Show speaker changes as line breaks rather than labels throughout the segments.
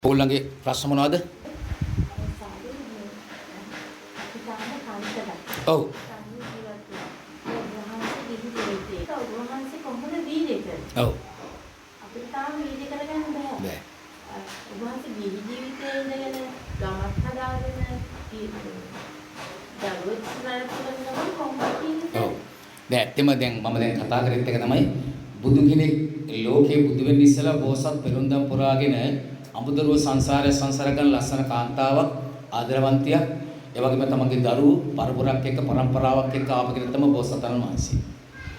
ඕගොල්ලන්ගේ ප්‍රශ්න මොනවද? ඔව්. ඔව්.
අපිට තාම වීඩියෝ කරගන්න බෑ.
බෑ.
උන්වහන්සේ ගිහි ජීවිතයේ ඉඳගෙන ගමක් හදාගෙන දරුවෙක් ඉස්සරහට කරනවා කොහොමද කියන්නේ?
ඔව්. දැන් ඇත්තම දැන් මම දැන් කතා කරෙත් එක තමයි බුදු කෙනෙක් ලෝකේ බුදු වෙන්න ඉස්සලා බෝසත් පෙරුම්දම් පුරාගෙන අමුදරුව සංසාරය සංසාර කරන ලස්සන කාන්තාවක් ආදරවන්තියක් ඒ වගේම තමන්ගේ දරුවෝ පරපුරක් එක්ක પરම්පරාවක් එක්ක ආපු කෙනෙක් තමයි බෝසතාණන් වහන්සේ.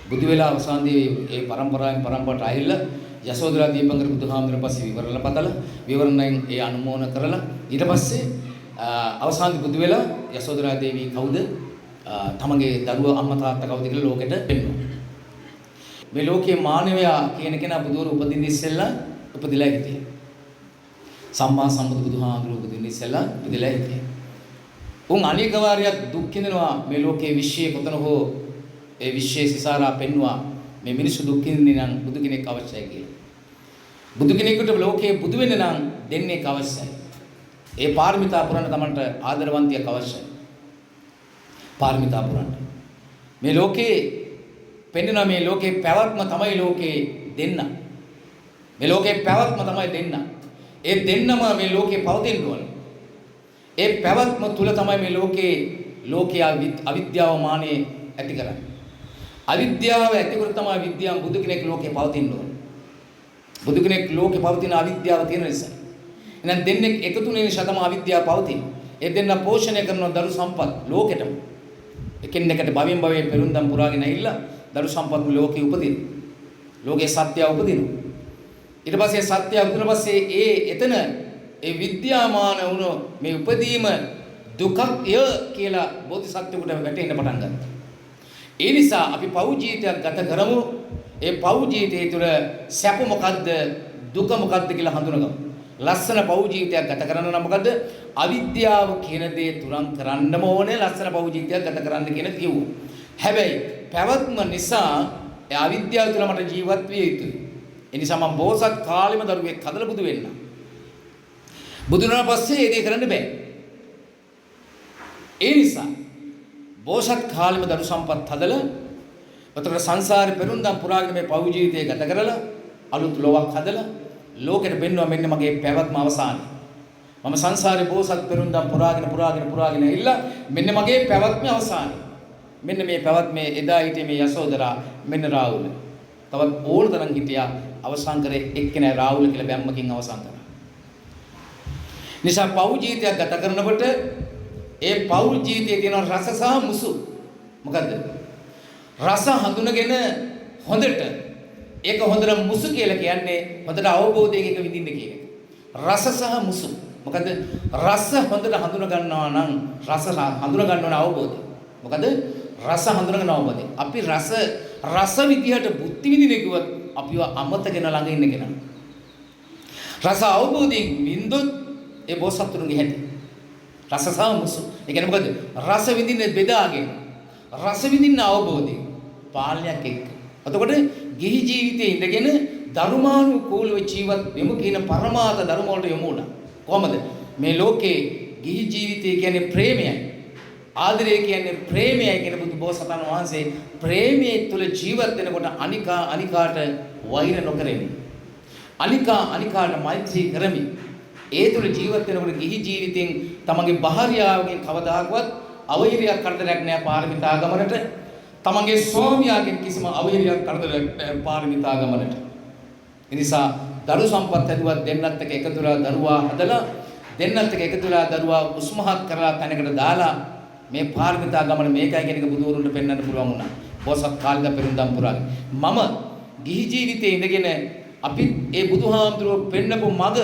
බුදු වෙලා අවසානයේ ඒ પરම්පරාවෙන් પરම්පරාවට ඇවිල්ලා යසෝදරා දීපංකර බුදුහාමුදුරන් පස්සේ විවරණ පතලා විවරණයෙන් ඒ අනුමෝදන් කරලා ඊට පස්සේ අවසානයේ බුදු වෙලා යසෝදරා දේවී කවුද තමන්ගේ දරුවා අම්මා තාත්තා කවුද කියලා ලෝකෙට පෙන්වනවා. මේ ලෝකයේ මානවයා කියන කෙනා බුදුවරු උපදින්න ඉස්සෙල්ලා උපදිලා හිටියේ. සම්මා සම්බුදු බුදුහාමුදුරුවෝ උපදින්න ඉස්සෙල්ලා උපදිලා හිටියේ. උන් අනේක වාරයක් දුක් විඳිනවා මේ ලෝකයේ විශ්වයේ කොතන හෝ ඒ විශ්වයේ සිසාරා පෙන්නවා මේ මිනිස්සු දුක් විඳින්නේ නම් බුදු කෙනෙක් අවශ්‍යයි කියලා. බුදු කෙනෙකුට ලෝකයේ බුදු වෙන්න නම් දෙන්නේ අවශ්‍යයි. ඒ පාරමිතා පුරන්න තමන්ට ආදරවන්තියක් අවශ්‍යයි. පාරමිතා පුරන්න. මේ ලෝකේ පෙන්වන මේ ලෝකේ පැවැත්ම තමයි ලෝකේ දෙන්න. මේ ලෝකේ පැවැත්ම තමයි දෙන්න. ඒ දෙන්නම මේ ලෝකේ පවතින්න ඕන. ඒ පැවැත්ම තුල තමයි මේ ලෝකයේ අවිද්‍යාව මානෙ ඇති කරන්නේ. අවිද්‍යාව ඇති කර තමයි විද්‍යාව බුදු කෙනෙක් ලෝකේ පවතින්න ඕන. බුදු කෙනෙක් ලෝකේ පවතින අවිද්‍යාව තියෙන නිසා. එහෙනම් දෙන්නෙක් එකතු වෙන නිසා තමයි අවිද්‍යාව පවතින. ඒ දෙන්න පෝෂණය කරන දරු සම්පත් ලෝකෙටම එකිනෙකට භවයෙන් භවයේ පෙරුම්දම් පුරාගෙන ඇවිල්ලා දරු සම්පත් ලෝකේ උපදින. ලෝකේ සත්‍ය උපදින. ඊට පස්සේ සත්‍ය උපදින පස්සේ එතන ඒ විද්‍යාමාන වුණ මේ උපදීම දුකක් කියලා බෝධිසත්වෙකුට වැටෙන්න පටන් ගත්තා. ඒ නිසා අපි පෞ ජීවිතයක් ගත කරමු. ඒ පෞ ජීවිතය තුළ සැප මොකද්ද දුක මොකද්ද කියලා හඳුනගමු. ලස්සන පෞ ජීවිතයක් ගත කරන්න නම් මොකද්ද? අවිද්‍යාව කියන දේ තුරන් කරන්නම ඕනේ. ලස්සන පෞ ජීවිතයක් ගත කරන්න කියන කිව්වා. හැබැයි පැවැත්ම නිසා ඒ අවිද්‍යාව තුළ මට ජීවත් විය යුතුයි. ඒ නිසා මම බෝසත් කාලෙම දරුවෙක් හදලා බුදු වෙන්න. බුදු වුණා පස්සේ ඒ දේ කරන්න බෑ. ඒ නිසා බෝසත් කාලෙම දරු සම්පත් හදලා ඔතන සංසාරේ පෙරුම්දම් පුරාගෙන මේ පෞ ජීවිතය ගත කරලා අලුත් ලෝකයක් හදලා ලෝකෙට පෙන්වුවා මෙන්න මගේ පැවැත්ම අවසානයි. මම සංසාරේ බෝසත් පෙරුම්දම් පුරාගෙන ඇවිල්ලා මෙන්න මගේ පැවැත්ම අවසානයි. මෙන්න මේ පැවැත්මේ එදා හිටියේ මේ යසෝදරා මෙන්න රාහුල. තවත් ඕන තරම් හිටියා අවසන් කරේ එක්කෙනා රාහුල කියලා බැම්මකින් අවසන් කරා. නිසා පෞ ජීවිතයක් ගත කරනකොට ඒ පෞ ජීවිතයේ තියෙන රස සහ මුසු මොකද්ද? රස හඳුනගෙන හොඳට ඒක හොඳට මුසු කියලා කියන්නේ හොඳට අවබෝධයෙන් ඒක විඳින්න කියන එක. රස සහ මුසු. මොකද රස හොඳට හඳුන ගන්නවා නම් රස හඳුන ගන්න ඕන අවබෝධය. මොකද රස හඳුනගෙන අවබෝධය. අපි රස විදියට බුද්ධි විඳින කිව්වත් අපිව අමතකගෙන ළඟ ඉන්න කෙනා. රස අවබෝධයෙන් විඳොත් ඒ බෝසත්තුන්ගේ හැටි. රස සහ මුසු. ඒ කියන්නේ මොකද? රස විඳින්න බෙදාගෙන රස විඳින්න අවබෝධයෙන් පාලනයක් එක්ක. එතකොට ගිහි ජීවිතයේ ඉඳගෙන ධර්මානුකූලව ජීවත් වෙමු කියන පරමාර්ථ ධර්ම වලට යොමු වුණා. කොහමද? මේ ලෝකේ ගිහි ජීවිතය කියන්නේ ප්‍රේමයයි. ආදරය කියන්නේ ප්‍රේමයයි කියන බුදු බෝසතාණන් වහන්සේ ප්‍රේමයේ තුල ජීවත් වෙනකොට අනිකාට වෛර නොකරෙමි. අනිකාට මෛත්‍රී කරමි. ඒ තුල ජීවත් වෙනකොට ගිහි ජීවිතෙන් තමන්ගේ භාර්යාවගෙන් කවදාකවත් අවෛරයක් කරදරයක් නෑ පාරමිතා ගමනට. තමන්ගේ ස්වාමියාගෙන් කිසිම අවෛරයක් කරදරයක් නෑ පාරමිතා ගමනට. ඒ නිසා දරු සම්පත් හැදුවත් දෙන්නත් එක්ක එකතු වෙලා දරුවා හදලා දෙන්නත් එක්ක එකතු වෙලා දරුවා උස්මහත් කරලා තැනකට දාලා මේ පාරමිතා ගමන මේකයි කියන එක බුදුවරුන්ට පෙන්වන්න පුළුවන් වුණා. බෝසත් කාලෙක පෙරුම්දම් පුරාගෙන මම ගිහි ජීවිතයේ ඉඳගෙන අපි ඒ බුදුහාමුදුරුවෝ පෙන්නපු මඟ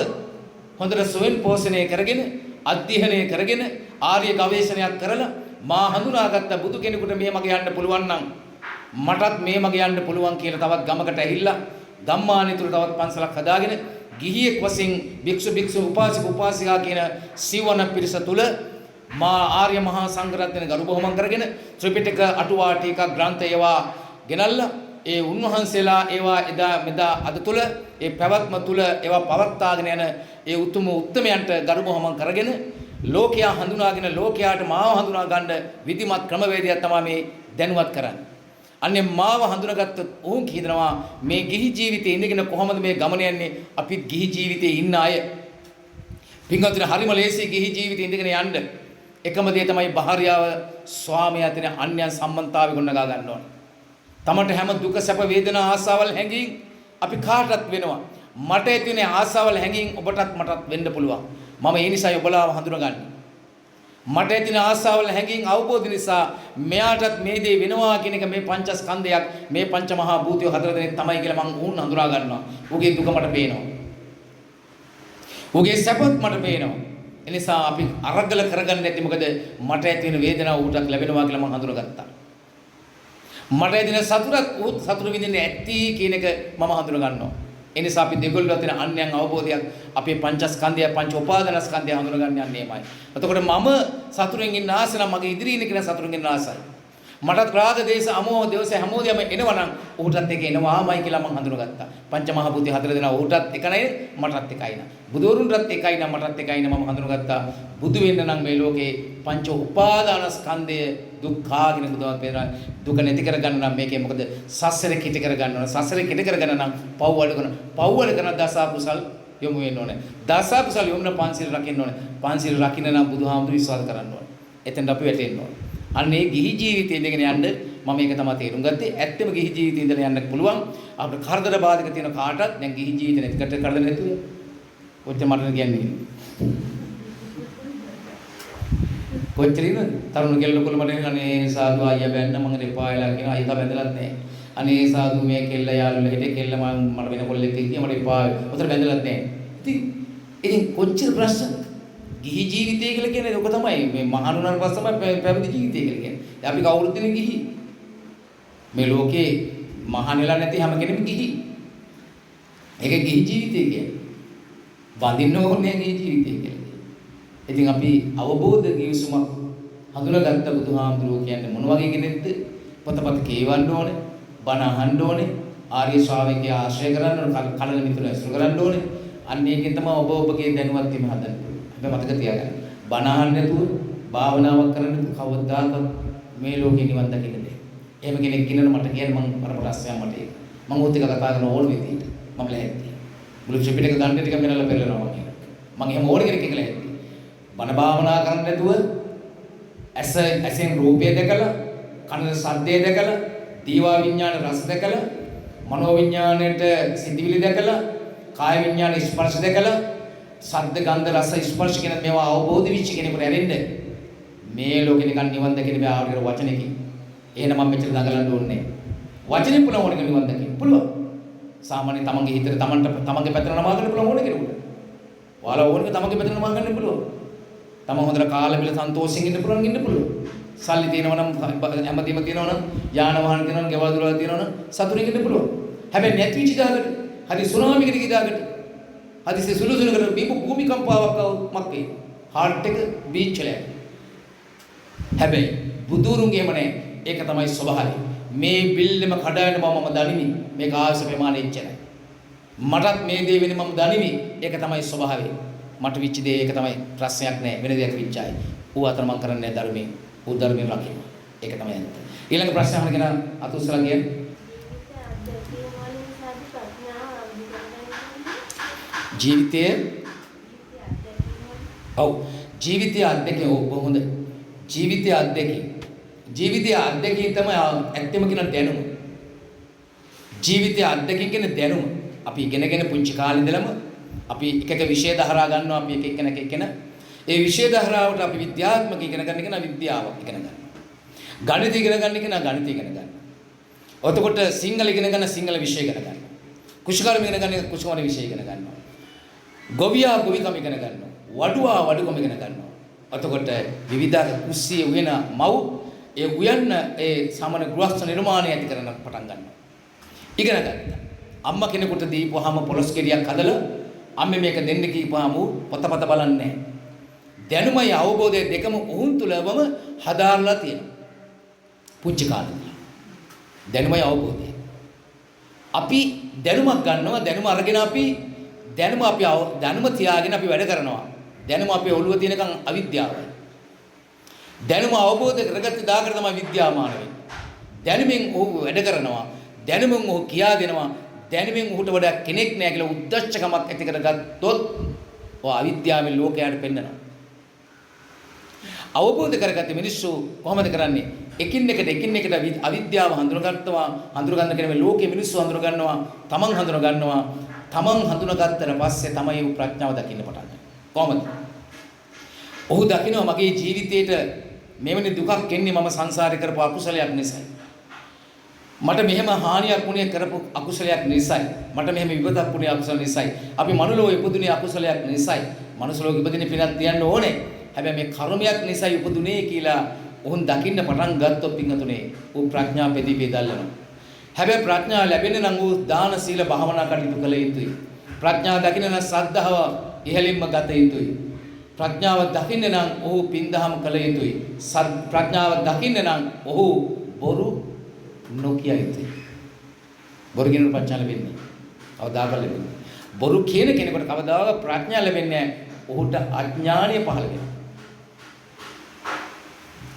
හොඳට සොයන් පෝෂණය කරගෙන අධ්‍යයනය කරගෙන ආර්ය ගවේෂණයක් කරලා මා හඳුනාගත්ත බුදු කෙනෙකුට මේ මග යන්න පුළුවන් නම් මටත් මේ මග යන්න පුළුවන් කියලා තවත් ගමකට ඇහිලා ධම්මානේ තුල තවත් පන්සලක් හදාගෙන ගිහියෙක් වශයෙන් භික්ෂු උපාසිකා කියන සිවණ පිරිස තුල මා ආර්ය මහා සංඝරත්නය ගරු බොහොමන් කරගෙන ත්‍රිපිටක අටුවා ටීකා ග්‍රන්ථ ඒවා ගෙනල්ලා ඒ උන්වහන්සේලා ඒවා එදා මෙදා අද තුල ඒ පැවැත්ම තුල ඒවා පවත්වාගෙන යන ඒ උත්තමයන්ට ගරු මොහොමන් කරගෙන ලෝකයා හඳුනාගෙන ලෝකයාට මාව හඳුනා ගන්න විධිමත් ක්‍රමවේදයක් තමයි මේ දැනුවත් කරන්නේ. අන්නේ මාව හඳුනාගත්තොත් ඔවුන් කියනවා මේ ගිහි ජීවිතේ ඉඳගෙන කොහොමද මේ ගමන යන්නේ? අපිත් ගිහි ජීවිතේ ඉන්න අය. පින්වත්නි හරිම ලේසි ගිහි ජීවිතේ ඉඳගෙන යන්න. එකම දේ තමයි භාර්යාව ස්වාමියා අතර අන්‍යයන් සම්බන්ධතාවය ගොඩනගා ගන්න ඕනේ. තමට හැම දුක සැප වේදනා ආසාවල් හැඟීම් අපි කාටත් වෙනවා. මට ඇති වෙන ආසාවල් හැඟීම් ඔබටත් මටත් වෙන්න පුළුවන්. මම ඒ නිසායි ඔබලාව හඳුනගන්නේ. මට ඇති වෙන ආසාවල් හැඟීම් අවබෝධ නිසා මෙයාටත් මේ දේ වෙනවා කියන එක මේ පංචස්කන්ධයක් මේ පංච මහා භූතය හතර දෙනෙක් තමයි කියලා මම උන් හඳුනා ගන්නවා. උගේ දුක මට පේනවා. උගේ සැපත් මට පේනවා. එනිසා අපි අරගල කරගන්න නැති මොකද මට ඇති වෙන වේදනාව ඌටත් ලැබෙනවා කියලා මම හඳුනගත්තා. මට ඇති වෙන සතුටත් ඌත් සතුට විඳින්න ඇති කියන එක මම හඳුනා ගන්නවා. එනිසා අපි දෙගොල්ලෝ අතර අන්‍යයන් අවබෝධයක් අපේ පංචස්කන්ධය පංච උපාදානස්කන්ධය හඳුනගන්න යන්නේ එමයයි. එතකොට මම සතුටෙන් ඉන්න ආස නම් මගේ ඉදිරියේ ඉන්න කෙනා සතුටෙන් ඉන්න ආසයි. මටත් රාග දේශ අමෝහ දෝෂ හැමෝදියම එනවනම් ඌටත් එක එනවාමයි කියලා මම හඳුනගත්තා. පංච මහ බුද්ධි හතර දෙනා ඌටත් එක නේද මටත් එකයි නා. බුදුරුන්ටත් එකයි නා මටත් එකයි නා මම හඳුනගත්තා. බුදු වෙන්න නම් මේ ලෝකේ පංච උපාදානස්කන්ධය දුක්ඛාගෙන බුදුවත් පෙරන දුක නැති කර ගන්න නම් මේකේ මොකද සසරේ කිට කර ගන්න ඕන. සසරේ කිට කර ගන්න නම් පව් අඩ කරන දස කුසල් යොමු වෙන්න ඕනේ. දස කුසල් යොමුන පංචශීල රකින්න ඕනේ. පංචශීල රකින්න නම් බුදුහාමුදුරු විශ්වාස කරන්න ඕනේ. එතෙන් අපි වැටෙන්න ඕනේ. අන්නේ ගිහි ජීවිතේ ඉඳගෙන යන්න මම මේක තමයි තේරුම් ගත්තේ. ඇත්තම ගිහි ජීවිතේ ඉඳලා යන්න පුළුවන්. අපිට කරදර බාධක තියෙන කාටත් දැන් ගිහි ජීවිතේ නැතිකට කරදර නැතුව කොච්චර මටද කියන්නේ. කොච්චරින්ද තරුණ කෙල්ල කොල්ල මට අනේ සාදු අයියා බැන්න මම දෙපා වෙලා කියන අයියා බැඳලත් නැහැ. අනේ සාදු මේ කෙල්ල යාළුවලා හිටේ කෙල්ල මට වෙන කොල්ලෙක් කිය මට එපා. උතර බැඳලත් නැහැ. ඉතින් කොච්චර ප්‍රශ්න ගිහි ජීවිතය කියලා කියන්නේ ඔක තමයි මේ මහණුනන් පස්ස තමයි පැවිදි ජීවිතය කියලා කියන්නේ. අපි කවුරුත් දෙන ගිහි. මේ ලෝකේ මහණෙලා නැති හැම කෙනෙම ගිහි. ඒක ගිහි ජීවිතය කියන්නේ. බඳින්න ඕනේ ගිහි ජීවිතය කියලා. ඉතින් අපි අවබෝධ ගිවිසුමක් හඳුනාගත්ත බුදුහාමුදුරුවෝ කියන්නේ මොන වගේ කෙනෙක්ද? පොතපත කියවන්න ඕනේ, බණ අහන්න ඕනේ, ආර්ය ශ්‍රාවකයා ආශ්‍රය කරන්න ඕනේ, කලල මිතුරු ඇසුරු කරන්න ඕනේ. අන්න ඒකෙන් තමයි ඔබගේ දැනුවත් වීම හදන්නේ. මතක තියාගන්න. බණ අහන්න නැතුව භාවනාවක් කරන්න කවදාකවත් මේ ලෝකේ නිවන් දකින්න බැහැ. එහෙම කෙනෙක් කිනන මට කියන්න මම ප්‍රශ්නයක් මට ඒක. මම උත් එක කතා කරන ඕන විදිහට මම ලැහැත්තියි. මුළු ත්‍රිපිටක ගන්න ටික මෙන්නලා පෙරලනවා මම. මම එහෙම ඕන කෙනෙක් කියලා ලැහැත්තියි. බණ භාවනා කරන්න නැතුව ඇසෙන් රූපය දැකලා, කන ශබ්දය දැකලා, දීවා විඥාන රස දැකලා, මනෝ විඥාණයට සිතිවිලි දැකලා, කාය විඥාන ස්පර්ශ දැකලා සද්ද ගන්ධ රස ස්පර්ශ කියන මේවා අවබෝධ වෙච්ච කෙනෙකුට ඇරෙන්න මේ ලෝකෙ නිකන් නිවන් දකින්න බෑ ආවර වචනකින්. එහෙනම් මම මෙච්චර දඟලන්න ඕනේ. වචනේ පුළා ඕනෙක නිවන් දකින්න පුළුවන්. සාමාන්‍ය තමන්ගේ හිතට තමන්ගේ පැත්තට නමාගන්න පුළුවන් ඕනේ කෙනෙකුට. ඔයාලා ඕනෙක තමන්ගේ පැත්තට නමාගන්න පුළුවන්. තමන් හොඳට කාලා බිල සන්තෝෂයෙන් ඉන්න පුළුවන්. සල්ලි තියෙනවා නම් හැමදේම තියෙනවා නම් යාන වාහන තියෙනවා නම් ගෙවල් දොරවල් තියෙනවා නම් සතුටින් ඉන්න පුළුවන්. හැබැයි නැති විච දාකට හරි සුනාමියකට ගිහදාකට හදිසි සුළු සුළුකට භූමිකම්පාවක් මක්කේ හાર્ට් එක බීච්චලයක්. හැබැයි බුදුරුන්ගේම නෑ. ඒක තමයි ස්වභාවය. මේ බිල්ලෙම කඩාගෙන මම දනිමි. මේක ආයස ප්‍රමාණය එච්චරයි. මටත් මේ දේ වෙන්නේ මම දනිමි. ඒක තමයි ස්වභාවය. මට විච් දේ ඒක තමයි ප්‍රශ්නයක් නෑ. වෙන දෙයක් විච්චයි. ඌ අතර මම කරන්නේ ධර්මයෙන්. ඌ ධර්මයෙන් රකින්න. ඒක තමයි ඇත්ත. ඊළඟ ප්‍රශ්න අහන කෙනා අතුස්සලා කියන්නේ ජීවිතයේ ඔව් ජීවිතයේ අත්දැකීම ඔබ හොඳ ජීවිතයේ අත්දැකීම තමයි ඇත්තම කියන දැනුම. ජීවිතයේ අත්දැකීම කියන දැනුම අපි ඉගෙනගෙන පුංචි කාලේ ඉඳලම අපි එක විෂය දහරා ගන්නවා. අපි එක එකන ඒ විෂය දහරාවට අපි විද්‍යාත්මක ඉගෙන ගන්න කෙනා විද්‍යාව ඉගෙන ගන්නවා. ගණිත ඉගෙන ගන්න කෙනා ගණිත ඉගෙන ගන්නවා. එතකොට සිංහල ඉගෙන ගන්න සිංහල විෂය ඉගෙන ගන්නවා. කුෂිකාරම ඉගෙන ගන්න කුෂිකාර විෂය ඉගෙන ගන්නවා. ගොවියා ගොවිකම ඉගෙන ගන්නවා. වඩුවා වඩුකම ඉගෙන ගන්නවා. එතකොට විවිධ කුස්සිය උයන මව් ඒ උයන්න ඒ සාමාන්‍ය ගෘහස්ත නිර්මාණය ඇති කරන පටන් ගන්නවා. ඉගෙන ගත්තා. අම්මා කෙනෙකුට දීපුවාම පොලොස් ගෙඩියක් හදලා අම්මේ මේක දෙන්න කීපුවාම පොතපත බලන්නේ නැහැ. දැනුමයි අවබෝධය දෙකම උහුන් තුලවම හදාarලා තියෙනවා. පුංචි කාලේ. දැනුමයි අවබෝධය. අපි දැනුමක් ගන්නවා දැනුම අරගෙන අපි දැනුම තියාගෙන අපි වැඩ කරනවා. දැනුම අපේ ඔළුව තියෙනකන් අවිද්‍යාවයි. දැනුම අවබෝධ කරගත්ත දාකට තමයි විද්‍යාමාන වෙන්නේ. දැනුමින් ඔහු වැඩ කරනවා. දැනුමින් ඔහු කියා දෙනවා. දැනුමින් ඔහුට වඩා කෙනෙක් නෑ කියලා උද්දච්චකමක් ඇති කරගත්තොත් ඔය අවිද්‍යාවෙන් ලෝකයට පෙන්නනවා. අවබෝධ කරගත්ත මිනිස්සු කොහොමද කරන්නේ? එකින් එකට අවිද්‍යාව හඳුනගන්න කෙනෙක් ලෝකයේ මිනිස්සු හඳුනගන්නවා. තමන් හඳුනගන්නවා. තමන් හඳුනගත්තට පස්සේ තමයි ਉਹ ප්‍රඥාව දකින්න පටන් ගන්නේ. කොහොමද? ඔහු දකිනවා මගේ ජීවිතේට මෙවැනි දුකක් එන්නේ මම සංසාරේ කරපු අකුසලයක් නිසායි. මට මෙහෙම හානියක් වුණේ කරපු අකුසලයක් නිසායි. මට මෙහෙම විපතක් වුණේ අකුසල නිසායි. අපි මනුලෝ ඉපදුනේ අකුසලයක් නිසායි. මනුස්සලෝ ඉපදිනේ පිනක් තියන්න ඕනේ. හැබැයි මේ කර්මයක් නිසායි උපදුනේ කියලා ඔහුන් දකින්න පටන් ගත්තොත් පින්තුනේ ඌ ප්‍රඥා පෙදී බෙදල්නවා. හැබැයි ප්‍රඥා ලැබෙන්නේ නම් ඌ දාන සීල භාවනා කටයුතු කළ යුතුයි. ප්‍රඥා දකින්න නම් සද්ධාව ඉහළින්ම ගත යුතුයි. ප්‍රඥාව දකින්න නම් ඔහු පින්දහම් කළ යුතුයි. ප්‍රඥාව දකින්න නම් ඔහු බොරු නොකිය යුතුයි. බොරු කියන ප්‍රඥා ලැබෙන්නේ. කවදාකවත් ලැබෙන්නේ. බොරු කියන කෙනෙකුට කවදාවත් ප්‍රඥා ලැබෙන්නේ නැහැ. ඔහුට අඥානය පහළ වෙනවා.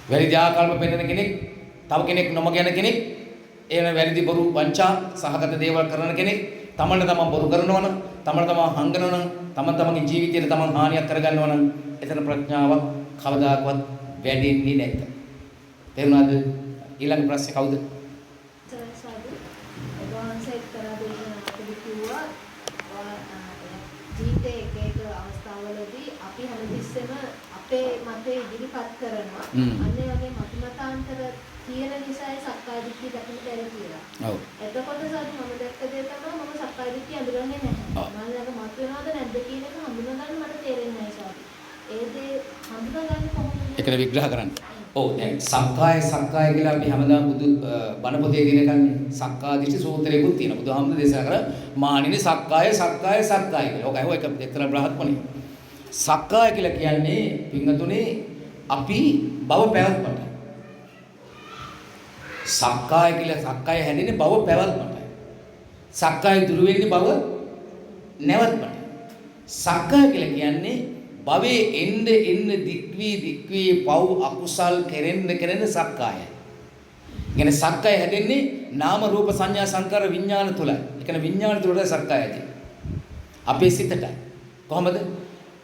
වැරදි ආකල්ප පෙන්නන කෙනෙක්, තව කෙනෙක් නොමග යන කෙනෙක්, එහෙම වැරදි බොරු වංචා සහගත දේවල් කරන කෙනෙක්, තමන්ට තමන් බොරු කරනවා නම්, තමන්ට තමන් හංගනවා නම්, තමන්ගේ ජීවිතයට තමන් හානියක් කරගන්නවා නම්, එතන ප්‍රඥාවක් කවදාකවත් වැඩෙන්නේ නැහැ. තේරුණාද? ඊළඟ ප්‍රශ්නේ කවුද?
සාදු වහන්සේ කරා දෙන්න අපිට කිව්වා ජීවිතයේ එක අවස්ථාවලදී අපි හැමතිස්සෙම අපේ මතය ඉදිරිපත් කරනවා. අන්න ඒ වගේ මතමතාන්තර තියෙන නිසා සක්කාය දිට්ඨිය දකින්න බැරි කියලා.
ඔව්.
එතකොට සාදු මම දැක්ක දේ තමයි මම සක්කාය දිට්ඨිය අඳුරන්නේ නැහැ. මම ළඟ මත වෙනවද නැද්ද කියන එක හඳුනගන්න මට තේරෙන්නේ නැහැ සාදු. ඒ දේ හඳුනගන්නේ කොහොමද?
ඒකද විග්‍රහ කරන්න. ඔව් දැන් සක්කාය කියලා අපි හැමදාම බුදු බණ පොතේ දිනගන්නේ සක්කාදිට්ඨි සූත්‍රයකුත් තියෙනවා. බුදුහාමුදුරේ දේශනා කර මානිනේ සක්කාය කියලා. ඔක අහුව එක එක්තරා බ්‍රහත්මණි. සක්කාය කියලා කියන්නේ පින්වතුනේ අපි භව පැවැත්මට. සක්කාය හැදෙන්නේ භව පැවැත්මට. සක්කාය දුරු වෙන්නේ භව නැවැත්මට. සක්කාය කියලා කියන්නේ භවයේ එන්න දික්වී පව් අකුසල් කෙරෙන්න සක්කායයි. කියන්නේ සක්කාය හැදෙන්නේ නාම රූප සංඥා සංකාර විඥාන තුලයි. ඒ කියන්නේ විඥාන තුලට සක්කාය ඇති. අපේ සිතට. කොහොමද?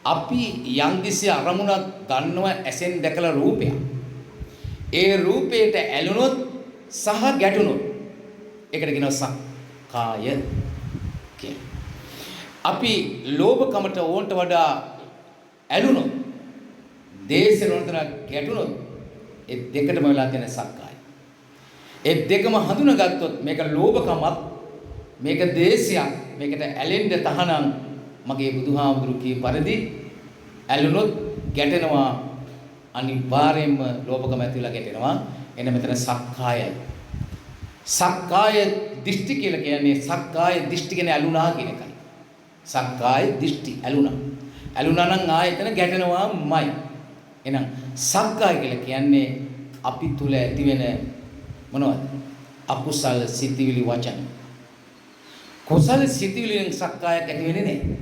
අපි යම්කිසි අරමුණක් ගන්නවා ඇසෙන් දැකලා රූපයක්. ඒ රූපයට ඇලුනොත් සහ ගැටුනොත් ඒකට කියනවා සක්කාය කියලා. අපි ලෝභකමට ඕන්ට වඩා ඇලුනොත් දේශනොන්තර ගැටුනොත් ඒ දෙකටම වෙලා තියෙන සක්කාය. ඒ දෙකම හඳුනාගත්තොත් මේක ලෝභකමක්, මේක දේශයක්, මේකට ඇලෙන්න තහනම් මගේ බුදුහාමුදුරු කී පරිදි ඇලුනොත් ගැටෙනවා, අනිවාර්යයෙන්ම ලෝභකම ඇතිලා ගැටෙනවා. එන්න මෙතන සක්කායයි. සක්කාය දිෂ්ටි කියලා කියන්නේ සක්කාය දිෂ්ටි කියන්නේ ඇලුනා කියන එකයි. සක්කාය දිෂ්ටි ඇලුනා. ඇලුනා නම් ආයතන ගැටෙනවාමයි. එහෙනම් සක්කාය කියලා කියන්නේ අපි තුල ඇතිවෙන මොනවද? අකුසල සිතිවිලි වචන. කුසල සිතිවිලිෙන් සක්කායක් ඇති වෙන්නේ නැහැ.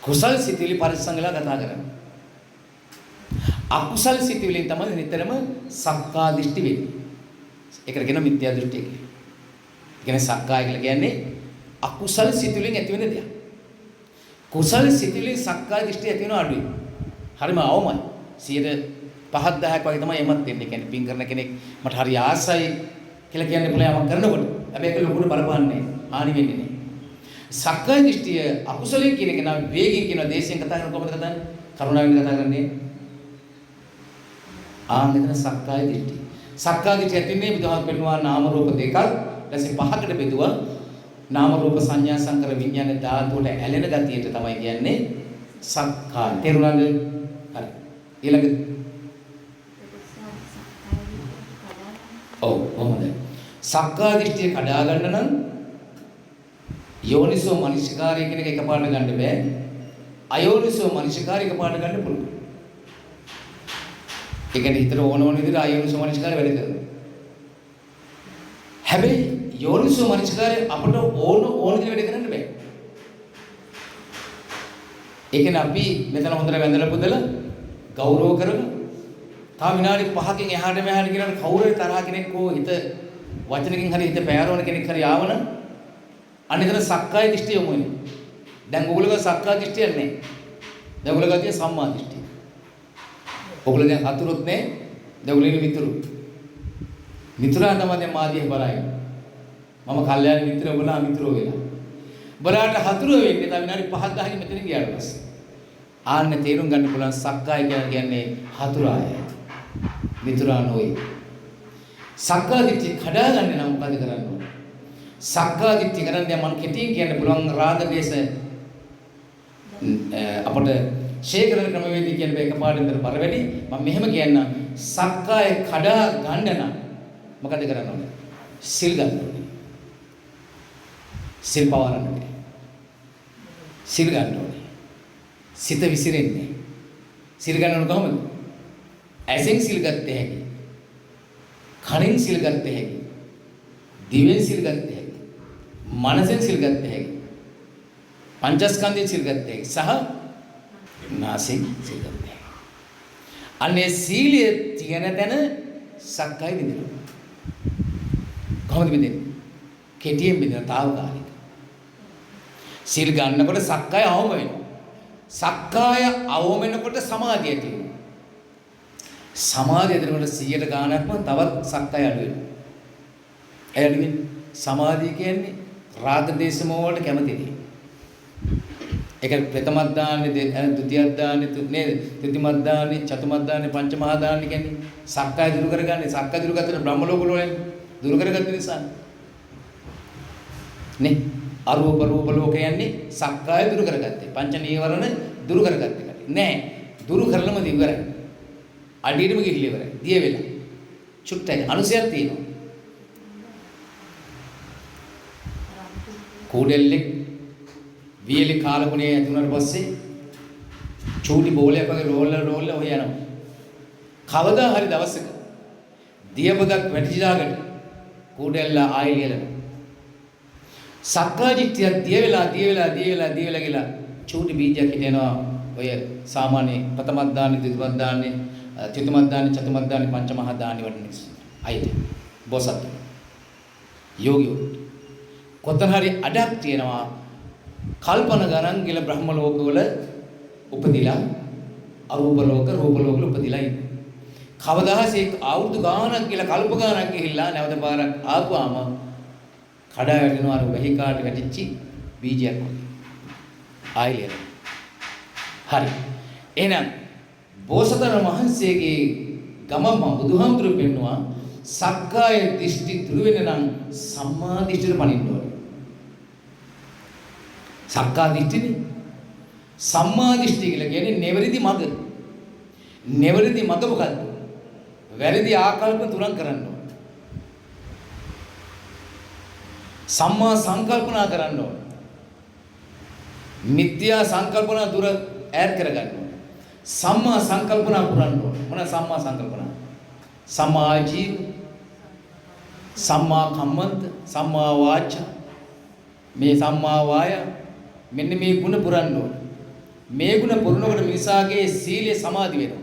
කුසල සිතිවිලි පරිසංගලා කතා කරන්නේ. අකුසල සිතිවිලිෙන් තමයි නිතරම සක්කා දිට්ඨි වෙන්නේ. ඒකට කියන මිත්‍යා දෘෂ්ටි කියලා. ඒ කියන්නේ සක්කාය කියලා කියන්නේ අකුසල සිතිවිලිෙන් ඇති වෙන දෙයක්. කුසල සිතිවිලි සක්කාය දිට්ඨිය ඇති වෙන අඩුයි. හරිම අවමයි. 5-10ක් වගේ තමයි එමත් වෙන්නේ. කියන්නේ පින් කරන කෙනෙක් මට හරි ආසයි කියලා කියන්නේ පුළුවන් යමක් කරනකොට. හැබැයි ඒක ලොකුට බලපාන්නේ හානි වෙන්නේ නැහැ. සක්කාය දිට්ඨිය අකුසලයේ කියන එක නම් වේගින් කියන දේශයෙන් කතා කරන කොහොමද කතා කරන්නේ? කරුණාවෙන් කතා කරන්නේ. මෙතන සක්කාය දිට්ඨිය. සක්කාය දිට්ඨිය ඇතින්නේ බුදුහාම පෙන්වුවා නාම රූප දෙකක්. ඊටසේ පහකට බෙදුවා. නාම රූප සංඥා සංකර විඥාන ධාතුවට ඇලෙන ගතියට තමයි කියන්නේ සක්කාය. තේරුණාද? හරි. ඊළඟ කොහොමද? සක්කාය දිට්ඨිය කඩා ගන්න නම් යෝනිසෝ මනසිකාරය කියන එක එකපාරට ගන්න බෑ. අයෝනිසෝ මනසිකාරය එකපාරට ගන්න පුළුවන්. ඒ කියන්නේ හිතට ඕන විදිහට අයෝනිසෝ මනසිකාරය වැඩ කරනවා. හැබැයි යෝනිසෝ මනසිකාරය අපට ඕන විදිහට වැඩ කරන්න බෑ. ඒ කියන්නේ අපි මෙතන හොඳට වැඳලා පුදලා ගෞරව කරන තා විනාඩි 5කින් එහාට මෙහාට ගියනකොට කවුරු හරි තරහ කෙනෙක් හෝ හිත වචනකින් හරි හිත පෑරවන කෙනෙක් හරි ආවන අනිතර සක්කාය දිෂ්ඨිය යොමු වෙනවා. දැන් ඕගොල්ලෝ සක්කාය දිෂ්ඨිය නැහැ. දැන් ඕගොල්ලෝ ගතිය සම්මා දිෂ්ඨිය. ඕගොල්ලෝ දැන් හතුරුත් නැහැ. දැන් ඕගොල්ලෝ මිතුරු. මිතුරා තමයි දැන් මාදිය බලයි. මම කල්යාණ මිත්‍රය ඔබලා මිත්‍රෝ වෙලා. බලාට හතුරු වෙන්නේ තව විනාඩි 5ක් 10කින් මෙතනින් ගියාට පස්සේ. ආන්න තේරුම් ගන්න පුළුවන් සක්කාය කියන්නේ හතුරාය. මිතුරා නොවේ. සක්කාය දිට්ඨිය කඩාගන්න නම් මොකද කරන්න ඕන? සක්කාය දිට්ඨිය කරන්නේ මම කෙටියෙන් කියන්න පුළුවන් රාග දේශ අපට ශේකරන ක්‍රමවේදී කියන එක එකපාරටම බර වැඩි. මම මෙහෙම කියන්න සක්කාය කඩා ගන්න නම් මොකද කරන්න ඕනේ? සිල් ගන්න ඕනේ. සිල් පවරන්න ඕනේ. සිල් ගන්න ඕනේ. සිත විසිරෙන්නේ. සිල් ගන්න ඕන කොහොමද? ඇසෙන් සිල් ගත්තේ හැකි. කනෙන් සිල් ගත්තේ හැකි. දිවෙන් සිල් ගත්තේ හැකි. මනසෙන් සිල් ගත්තේ හැකි. පංචස්කන්ධයෙන් සිල් ගත්තේ හැකි. සහ නාසයෙන් සිල් ගත්තේ හැකි. අනේ සීලයේ තියෙන තැන සක්කාය විදිනවා. කොහොමද බෙදෙන්නේ? කෙටියෙන් බෙදෙන තාවකාලික. සිල් ගන්නකොට සක්කාය අවම වෙනවා. සක්කාය අවම වෙනකොට සමාධිය ඇති වෙනවා. සමාධිය ඇතිවෙනකොට 100ට ගාණක්ම තවත් සක්කාය අඩු වෙනවා. ඒ අඩු වෙන්නේ සමාධිය කියන්නේ රාග දේශ මොහ වලට කැමති දෙයක්. ඒක ප්‍රථම ඥානෙ, ဒုတိ ය ඥානෙ, නේද? තෘතිය ඥානෙ, චතුම ඥානෙ, පංචම ඥානෙ කියන්නේ සක්කාය දුරු කරගන්නේ. සක්කාය දුරු කරද්දී බ්‍රහ්ම ලෝක වල දුරු කරගත්ත නිසා නේ අරූප රූප ලෝක යන්නේ සක්කාය දුරු කරගත්තේ. පංච නීවරණ දුරු කරගත්තේ නෑ. දුරු කරලම ඉවරයි. අඩියටම ගිහිල්ලා ඉවරයි. දිය වෙලා. චුට්ටයි අනුසයක් තියෙනවා. කෝඩෙල්ලෙක් වියලි කාලකුණේ ඇතුණාට පස්සේ චූටි බෝලයක් වගේ රෝල්ල ඔය යනවා. කවදා හරි දවසක දියපොදක් වැටිලාකට කෝඩෙල්ල ආයෙ ලියලා සක්කාය දිට්ඨිය දිය වෙලා ගිලා චූටි බීජයක් හිටෙනවා. ඔය සාමාන්‍ය ප්‍රථම ඥානෙ, ද්විතිය ඥානෙ, චතුම ඥානෙ, චතුම ඥානෙ, පංචම ඥානෙ වඩන නිසා. අයිති. බොසත්. යෝගියෝ. කොතන හරි අඩක් තියෙනවා. කල්පන ගණන් ගිල බ්‍රහ්ම ලෝකවල උපදිලා අරූප ලෝක, රූප ලෝකවල උපදිලා ඉන්නේ. කවදාහස් එක් අවුරුදු ගාණක් කියලා කල්ප ගාණක් ගිහිල්ලා නැවත පාරක් ආපුවාම කඩා වැටෙනවා අර වෙහි කාට වැටිච්ච බීජයක් වගේ. ආයෙ හරි. එහෙනම් බෝසතාණන් වහන්සේගේ ගමම බුදුහාමුදුරුවෝ පෙන්නවා සක්කාය දිෂ්ඨි දුරු වෙන නම් සම්මා දිෂ්ඨියට පණින්න ඕනේ. සක්කාය දිට්ඨිනේ සම්මා දිෂ්ඨිය කියලා කියන්නේ නෙවරිදි මඟ. නෙවරිදි මඟ මොකද්ද? වැරදි ආකල්ප තුරන් කරන්න ඕනේ. සම්මා සංකල්පනා කරන්න ඕනේ. මිත්‍යා සංකල්පනා දුර ඈත් කරගන්න ඕනේ. සම්මා සංකල්පනා පුරන්න ඕනේ. මොන සම්මා සංකල්පනා? සම්මා ආජීව, සම්මා කම්මන්ත, සම්මා වාචා, මේ සම්මා වාය මෙන්න මේ ගුණ පුරන්න ඕනේ. මේ ගුණ පුරනකොට මිනිසාගේ සීලය සමාධි වෙනවා.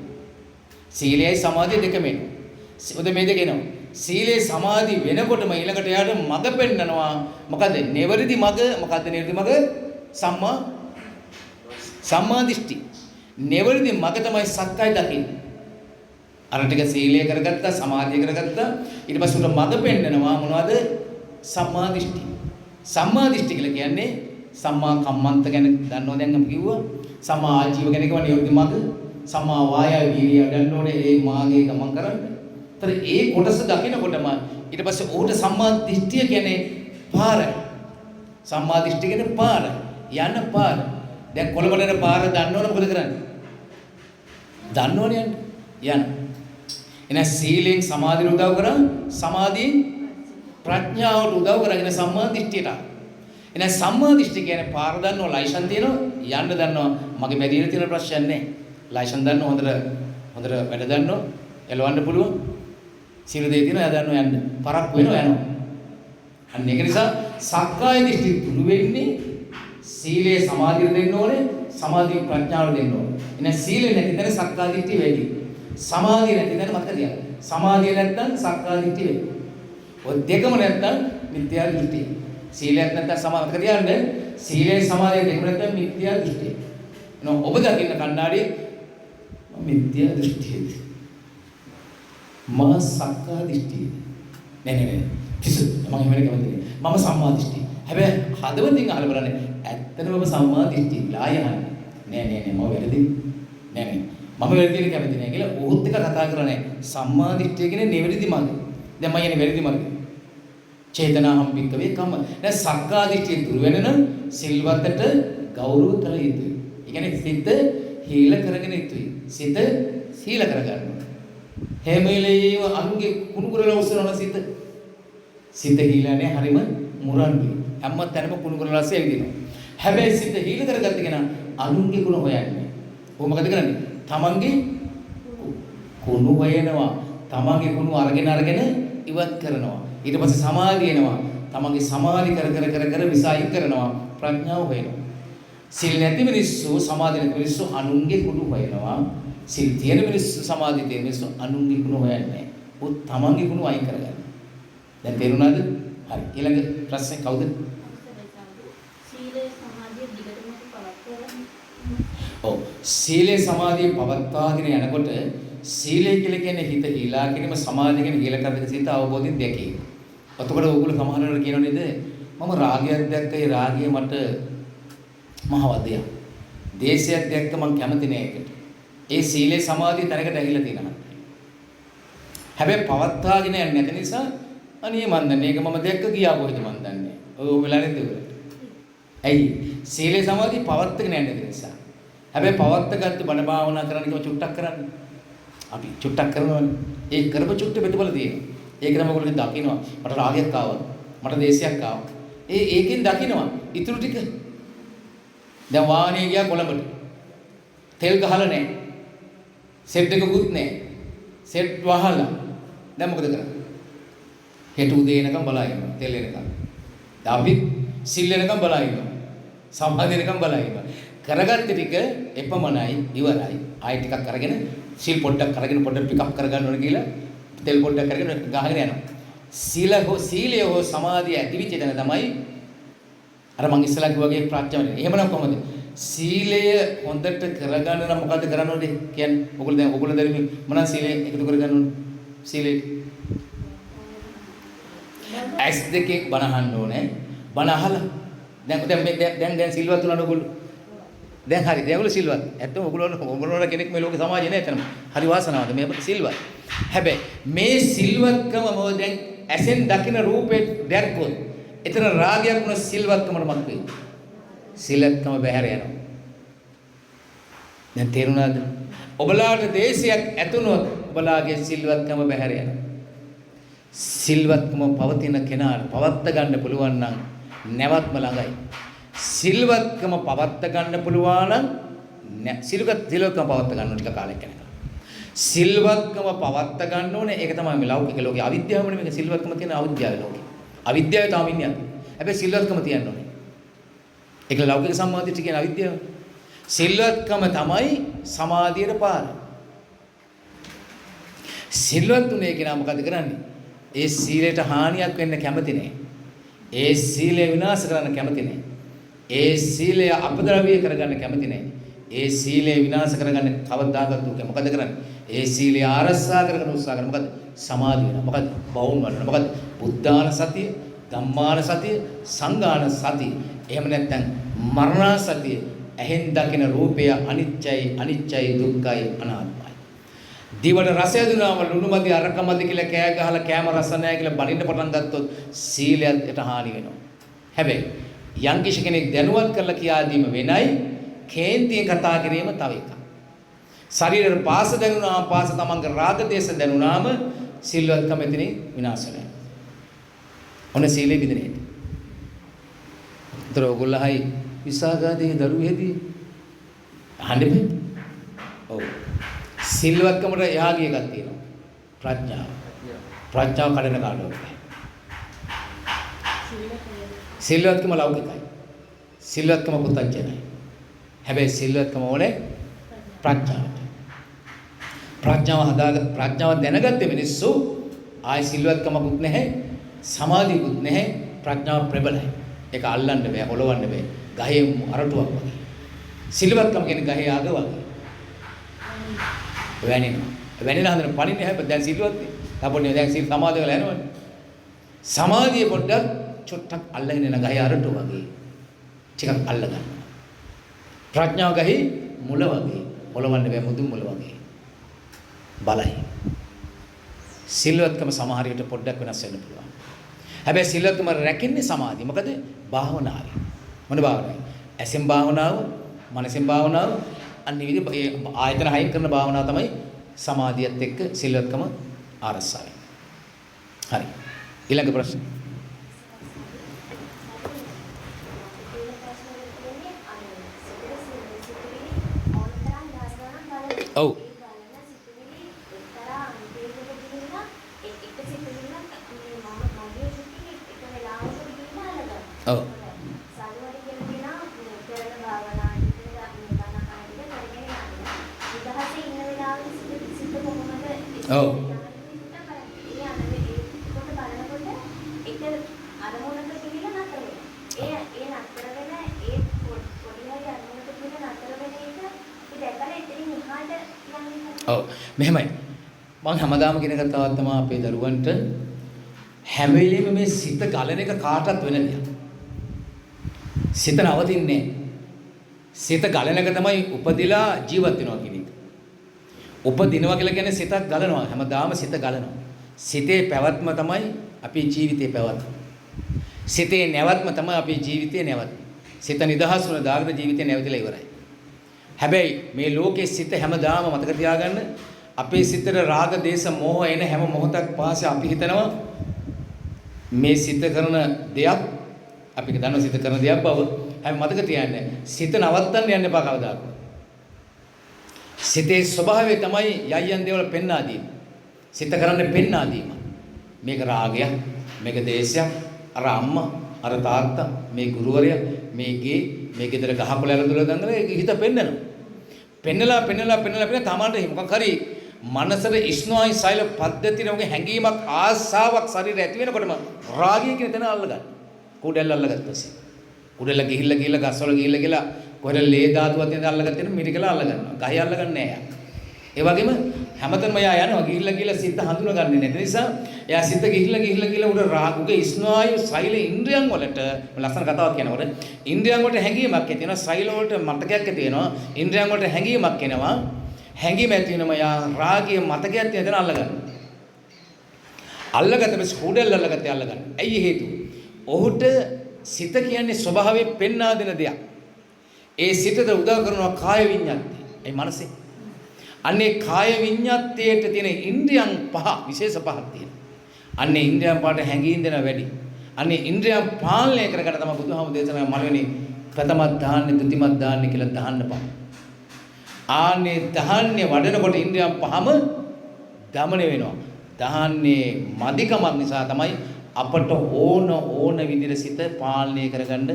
සීලයයි සමාධිය දෙකම එනවා. ඔද මේ දෙක එනවා. සීලේ සමාධි වෙනකොටම ඊළඟට යාට මඟ පෙන්නනවා. මොකද නෙවරිදි මඟ, මොකද්ද නෙවරිදි මඟ? සම්මා දිෂ්ඨි. නෙවරිදි මඟ තමයි සක්කාය දකින්නේ. අර ටික සීලය කරගත්තා, සමාධිය කරගත්තා. ඊට පස්සේ උට මඟ පෙන්නනවා මොනවද? සම්මා දිෂ්ඨි. සම්මා දිෂ්ඨි කියලා කියන්නේ සම්මා කම්මන්ත ගැන දන්නව දැන් අපි කිව්වා. සම්මා ආජීව ගැන කිව්වා නෙවරිදි මඟ. සම්මා වායය වීර්යය ගන්න ඕනේ ඒ මාගේ ගමන් කරන්න. ඒතර ඒ කොටස දකිනකොටම ඊට පස්සේ ඌට සම්මා දිට්ඨිය කියන්නේ පාරයි. සම්මා දිට්ඨිය කියන්නේ පාර. යන පාර. දැන් කොළඹට පාර දන්නවනේ මොකද කරන්නේ? දන්නවනේ යන්න. එන සීලෙන් සමාධියට උදව් කරා, සමාධියෙන් ප්‍රඥාවට උදව් කරගෙන සම්මා දිට්ඨියට. එන සම්මා දිට්ඨිය කියන්නේ පාර දන්නව, ලයිසන් තියෙනවා, යන්න දන්නවා. මගේ මැදින් තියෙන ප්‍රශ්නයක් නැහැ. ලයිසන් දන්නව හොඳට වැඩ දන්නව, එලවන්න පුළුවන්. සියලු දේ තියෙනවා එයා දන්නවා යන්න. පරක් වෙනවා යනවා. අන්න ඒක නිසා සක්කාය දිට්ඨිය දුරු වෙන්නේ සීලය සමාධිය දෙන්න ඕනේ, සමාධිය ප්‍රඥාව දෙන්න ඕනේ. එහෙනම් සීලය නැති තැන සක්කාය දිට්ඨිය වැඩි. සමාධිය නැති තැන මතක තියාගන්න. සමාධිය නැත්නම් සක්කාය දිට්ඨිය වැඩි. ඔය දෙකම නැත්නම් මිත්‍යා දෘෂ්ටිය. සීලයක් නැත්නම් සමාධිය මතක තියාගන්න. සීලය සමාධිය දෙකම නැත්නම් මිත්‍යා දෘෂ්ටිය. එහෙනම් ඔබ දකින්න කණ්ණාඩියේ මිත්‍යා දෘෂ්ටියද? මම සක්කාය දිට්ඨියද? නෑ. කිසි මම එහෙම කැමති නෑ. මම සම්මා දිට්ඨිය. හැබැයි හදවතින් අහලා බලන්න ඇත්තටම ඔබ සම්මා දිට්ඨිය ලායහන්නේ. නෑ මම වැරදි. නෑ මම වැරදිද කැමති නෑ කියලා ඔහොත් එක කතා කරන්නේ. සම්මා දිට්ඨිය කියන්නේ නිවැරදි මාර්ගය. දැන් මම යන්නේ වැරදි මාර්ගය. චේතනාහම් පික්කවේ කම්ම. දැන් සක්කාය දිට්ඨිය දුර වෙන නම් සිල්වතට ගෞරව කළ යුතුයි. ඒ කියන්නේ සිත හීල කරගෙන යුතුයි. සිත සීල කරගන්න. හැමෙලේම අනුගේ කුණු කරලා උස්සනවන සිත. සිත හීලන්නේ හරිම මුරන්ගේ. හැම තැනම කුණු කරලා ඇවිදිනවා. හැබැයි සිත හීල කරගත්ත කෙනා අනුන්ගේ කුණ හොයන්නේ. කොහොම මොකද කරන්නේ? තමන්ගේ කුණු හොයනවා. තමන්ගේ කුණු අරගෙන ඉවත් කරනවා. ඊට පස්සේ සමාධිය එනවා. තමන්ගේ සමාධි කර විසයි කරනවා. ප්‍රඥාව හොයනවා. සිල් නැති මිනිස්සු සමාධි නැති මිනිස්සු අනුන්ගේ කුණු හොයනවා. සිල් තියෙන මිනිස්සු සමාධි තියෙන මිනිස්සු අනුන්ගේ කුණු හොයන්නේ නැහැ. උත් තමන්ගේ කුණු අයින් කරගන්න. දැන් තේරුණාද? හරි. ඊළඟ ප්‍රශ්නේ කවුද?
සීලය සමාධිය දිගටම පවත්වන්න.
ඔව්. සීලේ සමාධිය පවත්වාගෙන යනකොට සීලය කියලා කියන්නේ හිත හීලා කිරීම, සමාධිය කියන්නේ හීලා කරන සිත අවබෝධයෙන් දැකීම. එතකොට ඕගොල්ලෝ සමහරවල් කියනවා නේද? මම රාගයක් දැක්ක ඒ රාගය මට මහවදයක්. දේශයක් දැක්ක මම කැමති නෑ ඒකට. ඒ සීලේ සමාධිය තැනකට ඇහිලා තියෙනවා. හැබැයි පවත්වාගෙන යන්නේ නැති නිසා අනේ මන් දන්නේ ඒක මම දැක්ක ගියා කොහෙද මන් දන්නේ. ඔය වෙලාවෙ දෙවල. ඇයි? සීලේ සමාධිය පවත්වාගෙන යන්නේ නැති නිසා. හැබැයි පවත්වාගත්ත බණ භාවනා කරන්න කිව්ව චුට්ටක් කරන්න. අපි චුට්ටක් කරනවානේ. ඒ කරපු චුට්ට පිටබල තියෙනවා. ඒක තමයි ඔයගොල්ලෝ දකින්නවා. මට රාගයක් ආවා. මට දේශයක් ආවා. ඒකෙන් දකින්නවා. ඊටු ටික දැන් වාහනේ ගියා කොළඹට. තෙල් ගහලා නැහැ. සෙට් එකකුත් නැහැ. සෙට් වහලා. දැන් මොකද කරන්නේ? හෙට උදේ එනකම් බලා ඉන්නවා. තෙල් එනකම්. අපි සිල් එනකම් බලා ඉන්නවා. සමාධි එනකම් බලා ඉන්නවා. කරගත්ත ටික එපමණයි ඉවරයි. ආයෙ ටිකක් අරගෙන සිල් පොඩ්ඩක් අරගෙන පොඩ්ඩක් පිකප් කරගන්න ඕන කියලා තෙල් පොඩ්ඩක් අරගෙන ගහගෙන යනවා. සීලය හෝ සමාධිය ඇතිවිච්ච තැන තමයි අර මං ඉස්සලා කිව්වාගේ ප්‍රඥාව. එහෙමනම් කොහොමද? සීලය හොඳට කරගන්න නම් මොකද්ද කරන්න ඕනේ කියන්නේ? ඔයගොල්ලෝ දැන් මොනවා සීලය එකතු කරගන්න ඕනේ? සීලය ඇස් දෙකේ බණ අහන්න ඕනේ. බණ අහලා දැන් සිල්වත් උනන ඔයගොල්ලෝ. දැන් හරි. දැන් ඔයගොල්ලෝ සිල්වත්. ඇත්තම ඔයගොල්ලෝ කෙනෙක් මේ ලෝකේ සමාජේ නැහැ එතනම. හරි වාසනාවද මේ අපිට සිල්වත්. හැබැයි මේ සිල්වත්කම මොකද දැන් ඇසෙන් දකින රූපේ දැක්කොත් එතන රාගයක් වුණ සිල්වත්කමට මත් වෙයි. සිල්වත්කම බැහැර යනවා. දැන් තේරුණාද? ඔබලාට දේශයක් ඇතුණොත් ඔබලාගේ සිල්වත්කම බැහැර යනවා. සිල්වත්කම පවතින කෙනාට පවත්ත ගන්න පුළුවන් නම් නැවත්ම ළඟයි. සිල්වත්කම පවත්ත ගන්න පුළුවන් නම් සිල්වත්කම පවත්ත ගන්න ටික කාලයක් යනවා. සිල්වත්කම පවත්ත ගන්න ඕනේ. ඒක තමයි මේ ලෞකික ලෝකේ අවිද්‍යාවනේ මේක සිල්වත්කම තියෙන අවිද්‍යාවේ ලෝකේ. අවිද්‍යාව තමයි ඉන්නේ. හැබැයි සිල්වත්කම තියන්න ඕනේ. ඒක ලෞකික සම්මාදිට කියන අවිද්‍යාව. සිල්වත්කම තමයි සමාධියට පාර. සිල්වත් උනේ කෙනා මොකද කරන්නේ? ඒ සීලයට හානියක් වෙන්න කැමති නැහැ. ඒ සීලය විනාශ කරන්න කැමති නැහැ. ඒ සීලය අපද්‍රව්‍ය කරගන්න කැමති නැහැ. ඒ සීලය විනාශ කරගන්න කවදාකවත් උක මොකද කරන්නේ? ඒ සීලය ආරක්ෂා කරගෙන උත්සාහ කරන මොකද? සමාධිය වෙනවා. මොකද? බවුන් වඩනවා. මොකද? බුද්ධාන සතිය, ධම්මාන සතිය, සංඝාන සතිය. එහෙම නැත්නම් මරණ සතිය. ඇහෙන් දකින රූපය අනිච්චයි දුක්ඛයි අනාත්මයි. දිවට රසය දුනාම ලුණුමදි අරකමදි කියලා කෑ ගහලා කෑම රස නැහැ කියලා බනින්න පටන් ගත්තොත් සීලයට හානි වෙනවා. හැබැයි යම් කිසි කෙනෙක් දැනුවත් කරලා කියා දීම වෙනයි කේන්තියෙන් කතා කිරීම තව එකක්. ශරීරයට පාස දැනුණාම පාස තමන්ගේ රාග දේශ දැනුණාම සිල්වත්කම එතනින් විනාශ වෙනවා. ඔන්න සීලෙ බිඳිනේ. ඒතර ඔයගොල්ලෝයි විසාගාදී දරුවෝ හැදී අහන්නේ. ඔව්. සිල්වත්කමට යාගිය එකක් තියෙනවා. ප්‍රඥාව. ප්‍රඥාව කඩන කාඩුවක්. සිල්වත්කම ලෞකිකයි. සිල්වත්කම පුතඥයි. හැබැයි සිල්වත්කම ඕනේ ප්‍රඥාවට. ප්‍රඥාව දැනගත්තේ මිනිස්සු ආයි සිල්වත්කමකුත් නැහැ, සමාධියකුත් නැහැ, ප්‍රඥාව ප්‍රබලයි. ඒක අල්ලන්න බෑ, හොලවන්න බෑ. ගහේ අරටුවක් වගේ. සිල්වත්කම කියන්නේ ගහේ ආග වගේ. වැනෙනවා. වැනෙන හදන පණින්නේ හැබැයි දැන් සිල්වත් නේ. අපොන්නේ දැන් සිල් සමාධිය වල යනවනේ. සමාධිය පොඩ්ඩක් චොට්ටක් අල්ලගෙන යන ගහේ අරටුව වගේ. ටිකක් අල්ල ගන්න. ප්‍රඥාව ගහේ මුල වගේ. හොලවන්න බෑ, මුදුන් මුල වගේ. බලයි. සිල්වත්කම සමහර විට පොඩ්ඩක් වෙනස් වෙන්න පුළුවන්. හැබැයි සිල්වත්කම රැකෙන්නේ සමාධිය. මොකද භාවනාවේ. මොන භාවනාවයි? ඇසෙන් භාවනාව, මනසෙන් භාවනාව, අනිත් විදිහ ආයතන හයින් කරන භාවනාව තමයි සමාධියත් එක්ක සිල්වත්කම ආරස්සා වෙන්නේ. හරි. ඊළඟ ප්‍රශ්න. ඔව්. ඔව්. ඔව්. ඔව් මෙහෙමයි මම හැමදාම කියන කතාවක් තමයි අපේ දරුවන්ට හැම වෙලෙම මේ සිත ගලන එක කාටවත් වෙන දෙයක්. සිත නවතින්නේ සිත ගලන එක තමයි උපදිලා ජීවත් වෙනවා කියන එක. උපදිනවා කියලා කියන්නේ සිතක් ගලනවා. හැමදාම සිත ගලනවා. සිතේ පැවැත්ම තමයි අපේ ජීවිතේ පැවැත්ම. සිතේ නැවැත්ම තමයි අපේ ජීවිතේ නැවැත්ම. සිත නිදහස් වුණ දාගෙන ජීවිතේ නැවතිලා ඉවරයි. හැබැයි මේ ලෝකයේ සිත හැමදාම මතක තියාගන්න අපේ සිතට රාග දේශ මොහ එන හැම මොහොතක් පාසේ අපි හිතනවා මේ සිත කරන දෙයක් අපි දන්නවා සිත කරන දෙයක් බව. හැබැයි මතක තියාගන්න සිත නවත්තන්න යන්න එපා කවදාකවත්. සිතේ ස්වභාවය තමයි යයන් දේවල් පෙන්වා දීම. සිත කරන්නේ පෙන්වා දීම. මේක රාගයක්, මේක දේශයක්, අර අම්මා, අර තාත්තා, මේ ගුරුවරයා, මේ ගේ, මේ ගෙදර ගහකොළ ඇලදොල දඟල ඒක හිත පෙන්නනවා. පෙන්නලා තමන්ට මොකක් හරි මනසට ඉස්නෝයි සෛල පද්ධතියේ වගේ හැඟීමක් ආසාවක් ශරීරය ඇති වෙනකොටම රාගය කියන තැන අල්ලගන්න. කුඩෙල්ල අල්ලගත්ත පස්සේ. කුඩෙල්ල ගිහිල්ලා ගස්වල ගිහිල්ලා කොහෙද ලේ ධාතුවක් තියෙනද අල්ලගත්තේ මිරිකලා අල්ලගන්නවා. ගහේ අල්ලගන්නේ නැහැ. ඒ වගේම හැමතැනම එයා යනවා ගිහිල්ලා සිත හඳුනගන්නේ නැති නිසා එයා සිත ගිහිල්ලා උඩ රාගුගේ ස්නායු සෛල ඉන්ද්‍රියන් වලට ලස්සන කතාවක් කියනකොට ඉන්ද්‍රියන් වලට හැඟීමක් ඇති වෙනවා සෛල වලට මතකයක් ඇති වෙනවා ඉන්ද්‍රියන් වලට හැඟීමක් එනවා හැඟීම ඇති වෙනම යා රාගයේ මතකයක් තියෙන අල්ලගත්ත පස්සේ හුඩෙල් අල්ලගත්තේ අල්ලගන්න. ඇයි හේතුව? ඔහුට සිත කියන්නේ ස්වභාවයෙන් පෙන්වා දෙන දෙයක්. ඒ සිතට උදව් කරනවා කාය විඤ්ඤාතිය. ඒ මනසේ. අන්නේ කාය විඤ්ඤාතියට තියෙන ඉන්ද්‍රියන් පහ විශේෂ පහක් තියෙනවා. අන්නේ ඉන්ද්‍රියන් පහට හැංගීම් දෙන වැඩි. අන්නේ ඉන්ද්‍රියන් පාලනය කරගන්න තමයි බුදුහාමුදුරු දේශනා මළවෙනි ප්‍රථම ධාන්‍ය ද්විතීම ධාන්‍ය කියලා දහන්න පහ. ආන්නේ ධාන්‍ය වඩනකොට ඉන්ද්‍රියන් පහම දමනය වෙනවා. ධාන්‍යේ මදිකමක් නිසා තමයි අපට ඕන විදිහට සිත පාලනය කරගන්න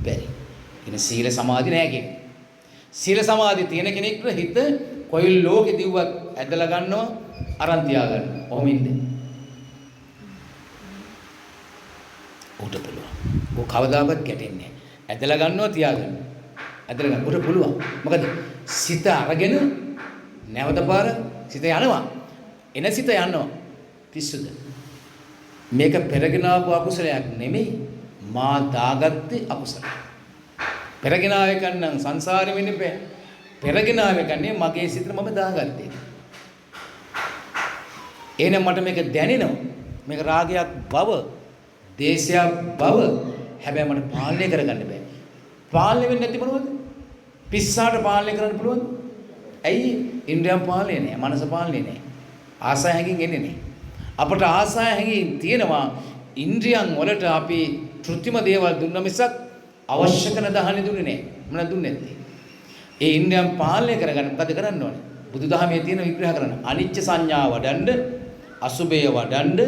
බැරි. ඉතින් සීල සමාධි නැහැ කියන්නේ. සීල සමාධි තියෙන කෙනෙක්ට හිත කොයි ලෝකෙ දිව්වත් ඇදලා ගන්නවා අරන් තියා ගන්නවා. කොහොම ඉන්නේ? උට පුළුවන්. ਉਹ කවදාවත් ගැටෙන්නේ නැහැ. ඇදලා ගන්නවා තියා ගන්නවා. ඇදලා ගන්න උට පුළුවන්. මොකද සිත අරගෙන නැවත පාර සිත යනවා. එන සිත යනවා. පිස්සුද? මේක පෙරගෙන ආපු අකුසලයක් නෙමෙයි. මා දාගත්තේ අකුසලයක්. පෙරගෙන ආවේ කන්නම් සංසාරෙ වෙන්නේ බෑ. පෙරගෙන ආවේ කන්නේ මගේ සිතට මම දාගත්තේ. එහෙනම් මට මේක දැනෙනවා. මේක රාගයක් බව, දේශයක් බව. හැබැයි මට පාලනය කරගන්න බෑ. පාලනය වෙන්නේ නැති මොනවද? පිස්සාට පාලනය කරන්න පුළුවන්ද? ඇයි? ඉන්ද්‍රියන් පාලනය නෑ, මනස පාලනය නෑ. ආසය හැඟීම් එන්නේ නෑ. අපට ආසය හැඟීම් තියෙනවා. ඉන්ද්‍රියන් වලට අපි කෘත්‍රිම දේවල් දුන්න මිසක් අවශ්‍ය කරන දහන්නේ දුන්නේ නැහැ. මොනවද දුන්නේ නැත්තේ? ඒ ඉන්ද්‍රියන් පාලනය කරගන්න මොකද කරන්න ඕනේ? බුදුදහමේ තියෙන විග්‍රහ කරන්න. අනිච්ච සංඥා වඩන්න, අසුභය වඩන්න,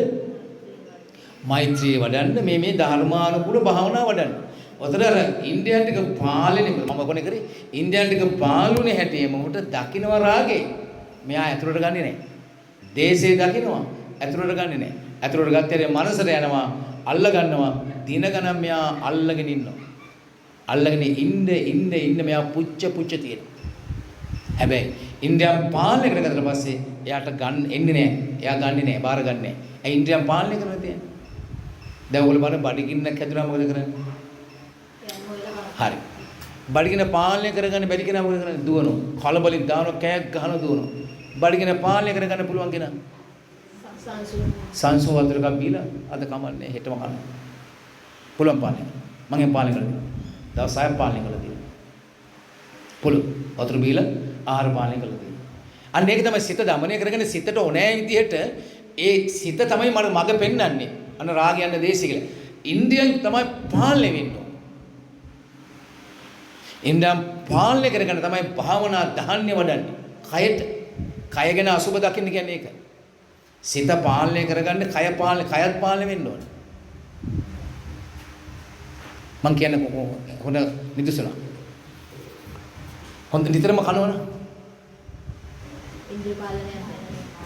මෛත්‍රිය වඩන්න මේ ධර්මානුකූල භාවනා වඩන්න. ඔතන අර ඉන්දියානු ටික පාලනය මම කොනේ කරේ ඉන්දියානු ටික පාලුනේ හැටි මොකට දකින්න රාගේ. මෙයා ඇතුළට ගන්නෙ නැහැ. දේශේ දකින්නවා ඇතුළට ගන්නෙ නැහැ. ඇතුළට ගත්තේ මනසට යනවා අල්ල ගන්නවා දින ගණන් මෙයා අල්ලගෙන ඉන්නවා. අල්ලගෙන ඉන්න මෙයා පුච්ච තියෙනවා. හැබැයි ඉන්දියානු පාලනය කරගත්තට පස්සේ එයාට ගන්න එන්නේ නැහැ. එයා ගන්නෙ නැහැ, බාර ගන්නෙ නැහැ. ඒ ඉන්දියානු පාලනය කරනවා තියෙන්නේ. දැන් ඔයගොල්ලෝ බලන්න බඩගින්නක් හැදුනා මොකද කරන්නේ? හරි. බඩගින්න පාලනය කරගන්න බැරි කෙනා මොකද කරන්නේ? දුවනවා. කලබලින් දානවා, කෑක් ගහනවා දුවනවා. බඩගින්න පාලනය කරගන්න පුළුවන් කෙනා සංසු වතුර එකක් බීලා අද කමන්නේ හෙටම කනවා. පුළුවන් පාලනය. මම එම් පාලනය කරලා තියෙනවා. දවස් 6ක් පාලනය කරලා තියෙනවා. පුළුවන්. වතුර බීලා ආහාර පාලනය කරලා තියෙනවා. අන්න ඒක තමයි සිත දමනය කරගෙන සිතට ඕනෑ විදිහට ඒ සිත තමයි මට මඟ පෙන්වන්නේ. අන්න රාගය යන දේශය කියලා. ඉන්දියන් තමයි පාලනය වෙන්නේ. ඉන්දියන් පාලනය කරගෙන තමයි භාවනා ධාන්‍ය වඩන්නේ. කයට කය ගැන අසුබ දකින්න කියන්නේ ඒක. සිත පාලනය කරගන්න කයත් පාලනය වෙන්න ඕනේ. මං කියන්නේ හොඳ නිදසුණා. හොඳ නිතරම කනවන.
ඉන්ද්‍රිය පාලනය.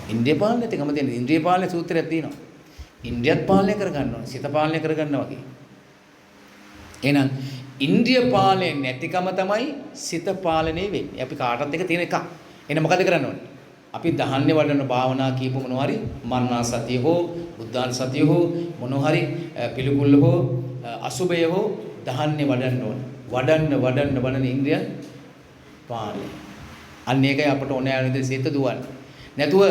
ඉන්ද්‍රිය පාලනය තේකම තියෙන ඉන්ද්‍රිය පාලන සූත්‍රයක් තියෙනවා. ඉන්ද්‍රියත් පාලනය කරගන්න ඕනේ. සිත පාලනය කරගන්නවා වගේ. එහෙනම් ඉන්ද්‍රිය පාලනය නැතිකම තමයි සිත පාලනය වෙන්නේ. අපි කාටත් එක තියෙන එකක්. එහෙනම් මොකද කරන්න ඕනේ? අපි දහන්නේ වඩන භාවනා කියපු මොනවා හරි මරණා සතිය හෝ බුද්ධාන සතිය හෝ මොනවා හරි පිළිකුල් හෝ අසුබය හෝ දහන්නේ වඩන්න ඕනේ. වඩන්න ඉන්ද්‍රිය පාලනය. අන්න ඒකයි අපට ඕනේ ආන විදිහට සිත දුවන්නේ. නැතුව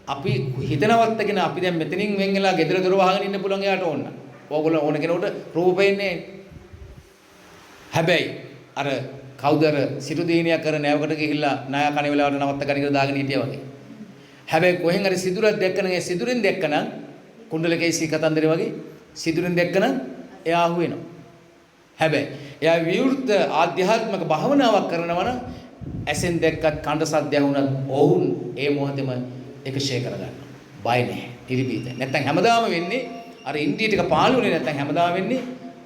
අපි හිතනවත්ගෙන අපි දැන් මෙතනින් වෙන් වෙලා ගෙදර දොර වහගෙන ඉන්න පුළුවන් එයාට ඕන. ඕගොල්ලෝ ඕන කෙනෙකුට රූපෙන්නේ. හැබැයි අර කවුද අර සිටු දිනියක් කර නැවකට ගිහිල්ලා ණය කණ වෙලාවට නවත්ත ගන්න කියලා දාගෙන හිටියා වගේ. හැබැයි කොහෙන් හරි සිදුරක් දැක්කනම් ඒ සිදුරෙන් දැක්කනම් කුණ්ඩලකේසී කතන්දරේ වගේ සිදුරෙන් දැක්කනම් එයා අහු වෙනවා. හැබැයි එයා විවෘත ආධ්‍යාත්මික භාවනාවක් කරනවා නම් ඇසෙන් දැක්කත් කණ්ඩ සද්ද ඇහුණත් ඔවුන් ඒ මොහොතේම ඒක ෂේ කරගන්නවා. බය නැහැ. ඉරිබීත. නැත්තම් හැමදාම වෙන්නේ අර ඉන්ද්‍රිය ටික පාළුනේ නැත්තම් හැමදාම වෙන්නේ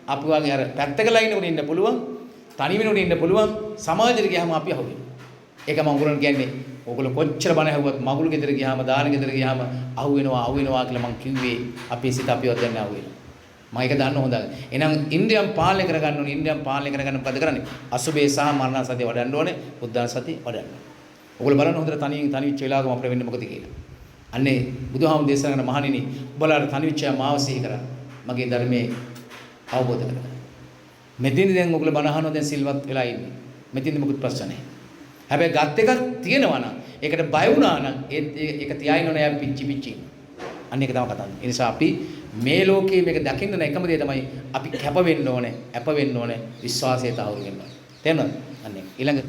අපි වගේ අර පැත්තකලා ඉන්නකොට ඉන්න පුළුවන්. තනි වෙනකොට ඉන්න පුළුවන්. සමාජෙට ගියාම අපි අහුවෙනවා. ඒක මම උගලන් කියන්නේ ඕගොල්ලෝ කොච්චර බණ ඇහුවත් මගුල් ගෙදර ගියාම දාන ගෙදර ගියාම අහුවෙනවා කියලා මම කිව්වේ අපේ සිත අපිවත් දැන් අහුවෙනවා. මම ඒක දන්න හොඳයි. එහෙනම් ඉන්ද්‍රියම් පාලනය කරගන්න ඕනේ. ඉන්ද්‍රියම් පාලනය කරගන්න මොකද කරන්නේ? අසුබේ සහ මරණ සතිය වඩන්න ඕනේ. බුද්ධාන සතිය වඩන්න. ඔයගොල්ලෝ බලන්න හොඳට තනිවිච්ච වෙලාවකම අපිට වෙන්නේ මොකද කියලා. අන්නේ බුදුහාමුදුරුවෝ දේශනා කරන මහණෙනි ඔබලාට තනිවිච්ච මාව සිහි කරා. මගේ ධර්මයේ අවබෝධ කරගන්න. මෙතෙන්දී දැන් ඔයගොල්ලෝ බණ අහනවා දැන් සිල්වත් වෙලා ඉන්නේ. මෙතෙන්දී මොකුත් ප්‍රශ්න නැහැ. හැබැයි ගත් එකක් තියෙනවා නම් ඒකට බය වුණා නම් ඒක තියාගෙන ඕනේ යා පිච්චි. අන්න ඒක තමයි කතාව. ඒ නිසා අපි මේ ලෝකයේ මේක දකින්න නම් එකම දේ තමයි අපි කැප වෙන්න ඕනේ, අප වෙන්න ඕනේ, විශ්වාසය තහවුරු වෙන්න ඕනේ. තේරෙනවද? අන්න ඒක. ඊළඟ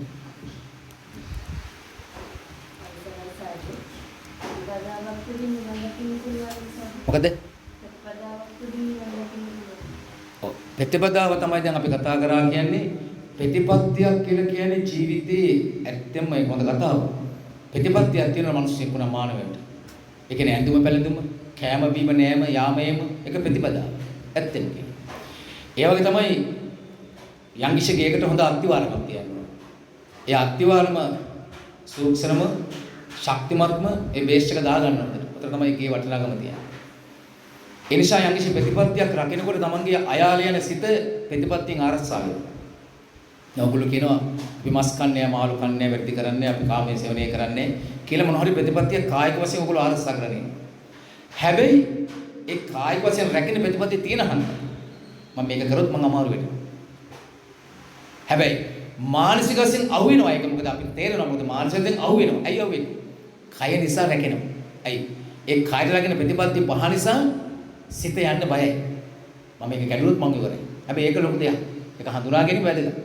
මොකද? ඔව් ප්‍රතිපදාව තමයි දැන් අපි කතා කරා කියන්නේ ප්‍රතිපත්තියක් කියලා කියන්නේ ජීවිතයේ ඇත්තම ඒක හොඳ කතාවක්. ප්‍රතිපත්තියක් තියෙන මිනිස්සුෙක් වුණා මානවයට. ඒ කියන්නේ ඇඳුම පැළඳුම, කෑම බීම නෑම යාමයේම එක ප්‍රතිපදාව. ඇත්තම කියන්නේ. ඒ වගේ තමයි යංගිෂකයකට හොඳ අත්විවරමක් තියෙනවා. ඒ අත්විවරම සූක්ෂමම ශක්තිමත්ම ඒ බේස් එක දාගන්න ඕනේ. උතර තමයි ඒකේ වටිනාකම තියෙන්නේ. ඒ නිසා යම්කිසි ප්‍රතිපත්තියක් රකිනකොට තමන්ගේ අයාල යන සිත ප්‍රතිපත්තියෙන් ආරක්ෂා වෙනවා. ඔයගොල්ලෝ කියනවා අපි මස් කන්නේ මාළු කන්නේ වැඩි කරන්නේ අපි කාමයේ සේවනය කරන්නේ කියලා මොන හරි ප්‍රතිපත්තියක් කායික වශයෙන් ඔයගොල්ලෝ ආරක්ෂා කරගෙන ඉන්නවා. හැබැයි ඒ කායික වශයෙන් රැකින ප්‍රතිපත්තිය තියෙන හන්ද මම මේක කරොත් මම අමාරු වෙනවා. හැබැයි මානසික වශයෙන් අහු වෙනවා ඒක මොකද අපිට තේරෙනවා මොකද මානසිකයෙන් අහු වෙනවා. ඇයි අහු වෙන්නේ? කය නිසා රැකෙනවා. ඇයි? ඒ කය රැකෙන ප්‍රතිපත්තිය පහ නිසා සිත යන්න බයයි. මම මේක කැඩුවොත් මම ඉවරයි. හැබැයි ඒක ලොකු දෙයක්. ඒක හඳුනා ගැනීම වැදගත්.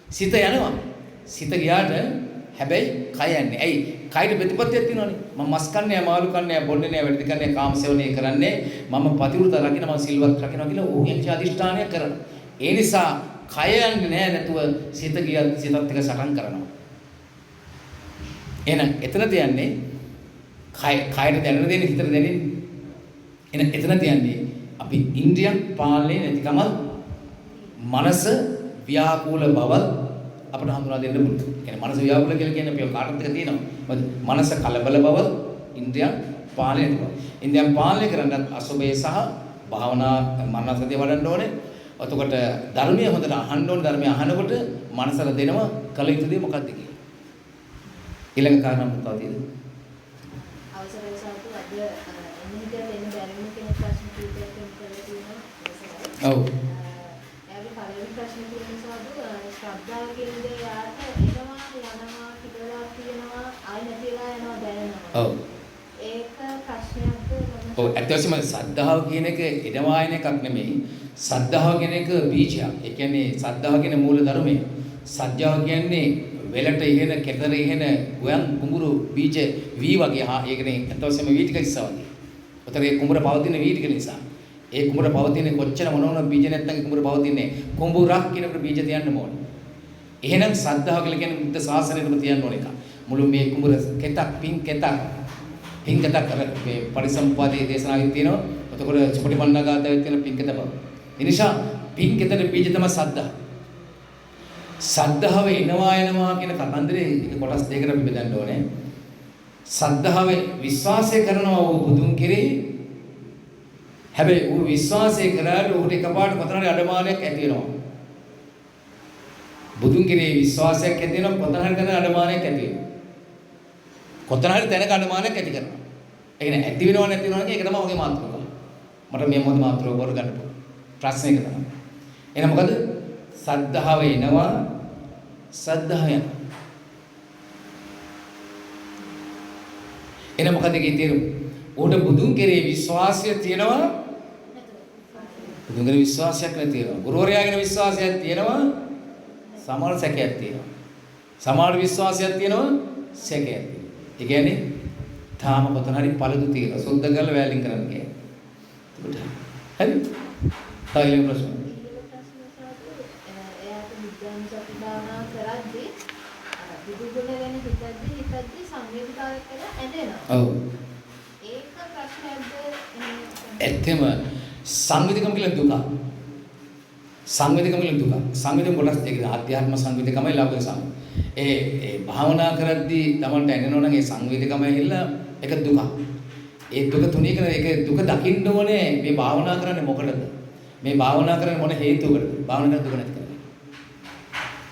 සිත යනවා. සිත ගියාට හැබැයි කය යන්නේ. ඇයි? කයට ප්‍රතිපත්තියක් තියෙනවනේ. මම මස් කන්නේ මාළු කන්නේ බොන්නේ නෑ වැඩි කන්නේ කාම සේවනය කරන්නේ මම පතිවෘත රකින්න මම සිල්වත් රකින්නවා කියලා ඕක එක්ක අදිෂ්ඨානයක් කරනවා. ඒ නිසා කය යන්නේ නෑ නැතුව සිත ගියත් සිතත් එක්ක සටන් කරනවා. එහෙනම් එතන තියන්නේ කයට දැනෙන දේ හිතට දැනෙන්නේ. එතන තියන්නේ අපි ඉන්ද්‍රියන් පාලනය නැතිකම මනස ව්‍යාකූල බව අපිට හඳුනා දෙන්න පුළුවන්. කියන්නේ මනස ව්‍යාකූල කියලා කියන්නේ අපි කාටද තියෙනවා. මොකද මනස කලබල බව ඉන්ද්‍රියන් පාලනය කරනවා. ඉන්ද්‍රියන් පාලනය කරන්නත් අසුබේ සහ භාවනා මනසදී වඩන්න ඕනේ. එතකොට ධර්මයේ හොඳට අහන්න ඕනේ. ධර්මය අහනකොට මනසට දෙනවා කල යුතු දේ මොකක්ද කියලා. ඊළඟ කාරණා මොකක්ද තියෙන්නේ?
අවසරයි සාතු අද එන්නේ දැන් බැරිම කෙනෙක් ප්‍රශ්න කීපයක් කරලා තියෙනවා.
ඔව්.
එයාගේ පළවෙනි ප්‍රශ්නේ තියෙන සාතු ශ්‍රද්ධාව කියන දේ යාට එනවා යනවා කියලා කියනවා ආයි නැතිලා යනවා දැනෙනවා.
ඔව්.
ඒක ප්‍රශ්නයක්ද මොනවද?
ඔව් ඇත්තටම සද්ධාව කියන එක එනවා යන එකක් නෙමෙයි. සද්ධාව කියන එක බීජයක්. ඒ කියන්නේ සද්ධාව කියන මූල ධර්මය. සද්ධාව කියන්නේ වෙලට ඉහෙන කෙතර ඉහෙන ගොයන් කුඹුරු බීජ වී වගේ ඒකනේ අතවසම වී ටික ඉස්සා වගේ. උතර ඒ කුඹුර පවතින වී ටික නිසා. ඒ කුඹුර පවතින කොච්චර මොනවන බීජ නැත්නම් කුඹුර පවතින්නේ කුඹුරක් කියනකොට බීජ තියන්න ඕනේ. එහෙනම් සද්ධාව කියලා කියන්නේ බුද්ධ ශාසනයෙම තියන්න ඕන එක. මුළු මේ කුඹුර කෙතක් පින් කෙතක් කර මේ පරිසම්පාදයේ දේශනාවෙන් තියෙනවා. එතකොට සුපටිපන්නගතයේ තියෙන පින් කෙත බව. ඒ නිසා පින් කෙතේ බීජ තමයි සද්ධා. සද්ධාව එනවා යනවා කියන කතන්දරේ කොටස් දෙකකට අපි බෙදන්න ඕනේ. සද්ධාව විශ්වාසය කරනවා වූ බුදුන් කෙරෙහි. හැබැයි ඌ විශ්වාසය කරාට ඌට එකපාරට කොතනරි අඩමානයක් ඇති වෙනවා. බුදුන් කෙරෙහි විශ්වාසයක් ඇති වෙනවා කොතනරි තැන අඩමානයක් ඇති වෙනවා. කොතනරි තැනක අඩමානයක් ඇති කරනවා. ඒ කියන්නේ ඇති වෙනව නැති වෙනව කියන එක තමයි ඔගේ මාතෘකාව. මට මේ මොහොත මාතෘකාව වර ගන්න පුළුවන්. ප්‍රශ්නයක තමයි. එහෙනම් මොකද? සද්ධාව එනවා සද්ධාව යනවා. එන මොකද ඒකේ තේරුම? උඩ බුදුන් කෙරේ විශ්වාසය තියෙනවා. බුදුන් කෙරේ විශ්වාසයක් නැති වෙනවා. ගුරුවරයාගෙන විශ්වාසයක් තියෙනවා. සමහර සැකයක් තියෙනවා. සමහර විශ්වාසයක් තියෙනවා සැකයක් තියෙනවා. ඒ කියන්නේ තාම කොතන හරි පළදු තියෙනවා. සුද්ධ කරලා වැලින් කරන්න කියන්නේ. හරි. තව ප්‍රශ්න.
බුදුගුණ ගැන හිතද්දී සංවේදීතාවයක් වෙලා ඇදෙනවා.
ඔව්.
ඒක ප්‍රශ්නයක්ද?
ඇත්තම සංවේදකම කියලා දුක. සංවේදකම කියලා දුක. සංවේදකම කොටස් දෙකක්. ආධ්‍යාත්ම සංවේදකමයි ලෞකික සංවේදකම. ඒ භාවනා කරද්දී Tamanට ඇනෙනවා නම් ඒ සංවේදකම ඇහිලා ඒක දුක. ඒ දුක තුනී කරන ඒක දුක දකින්න ඕනේ මේ භාවනා කරන්නේ මොකටද? මේ භාවනා කරන්නේ මොන හේතුවකටද? භාවනා කරන දුක නැති කරගන්න.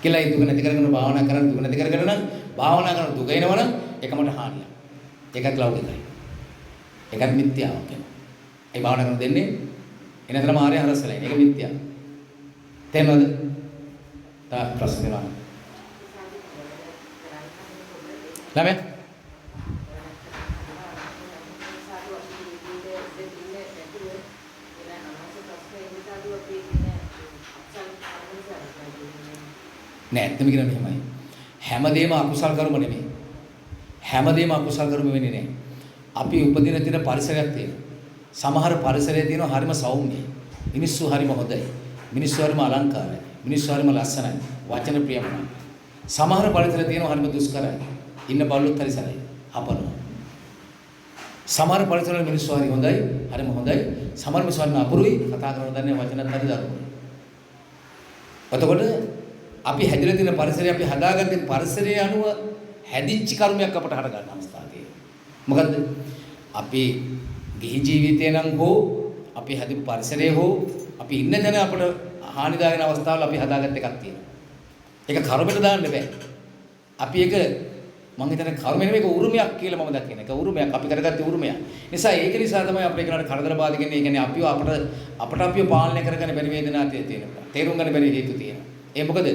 කියලා ඒ දුක නැති කරගෙන භාවනා කරන දුක නැති කරගෙන නම් භාවනා කරන දුක එනවනම් ඒකමට හානියක්. ඒකත් ලෞකිකයි. ඒකත් මිත්‍යාවක් වෙනවා. ඒ භාවනා කරන දෙන්නේ එනතරම ආර්ය හරසලයි. ඒක මිත්‍යාව. තේරෙනවද? තා ප්‍රශ්න නෑ. ළමයා නෑ ඇත්තම කියනවා මෙහෙමයි. හැමදේම අකුසල් කර්ම නෙමෙයි. හැමදේම අකුසල් කර්ම වෙන්නේ නෑ. අපි උපදින තියෙන පරිසරයක් තියෙනවා. සමහර පරිසරයේ තියෙනවා හරිම සෞම්‍යයි. මිනිස්සු හරිම හොඳයි. මිනිස්සු හරිම අලංකාරයි. මිනිස්සු හරිම ලස්සනයි. වචන ප්‍රියමනාපයි. සමහර පරිසරයේ තියෙනවා හරිම දුෂ්කරයි. ඉන්න බල්ලොත් හරි සරයි. හපනවා. සමහර පරිසරවල මිනිස්සු හරි හොඳයි. හරිම හොඳයි. සමහර මිනිස්සු හරිම අපුරුයි. කතා කරන දන්නේ වචනත් හරි දරුවෝ. එතකොට අපි හැදිලා තියෙන පරිසරය අපි හදාගත්තේ පරිසරය අනුව හැදිච්ච කර්මයක් අපට හට ගන්න අවස්ථාවක් තියෙනවා. මොකද්ද? අපි ගිහි ජීවිතේ නම් හෝ අපි හැදිපු පරිසරය හෝ අපි ඉන්න තැන අපට හානිදායක අවස්ථාවල අපි හදාගත්ත එකක් තියෙනවා. ඒක කර්මයට දාන්න බෑ. අපි ඒක මම හිතන්නේ කර්ම නෙමෙයි ඒක උරුමයක් කියලා මම දකින. ඒක උරුමයක් අපි කරගත්තේ උරුමයක්. නිසා ඒක නිසා තමයි අපේ කෙනාට කරදර බාධා කියන්නේ. ඒ කියන්නේ අපිව අපිව පාලනය කරගන්න බැරි වේදනාවක් තියෙනවා. තේරුම් ගන්න බැරි හේතු තියෙනවා. ඒ මොකද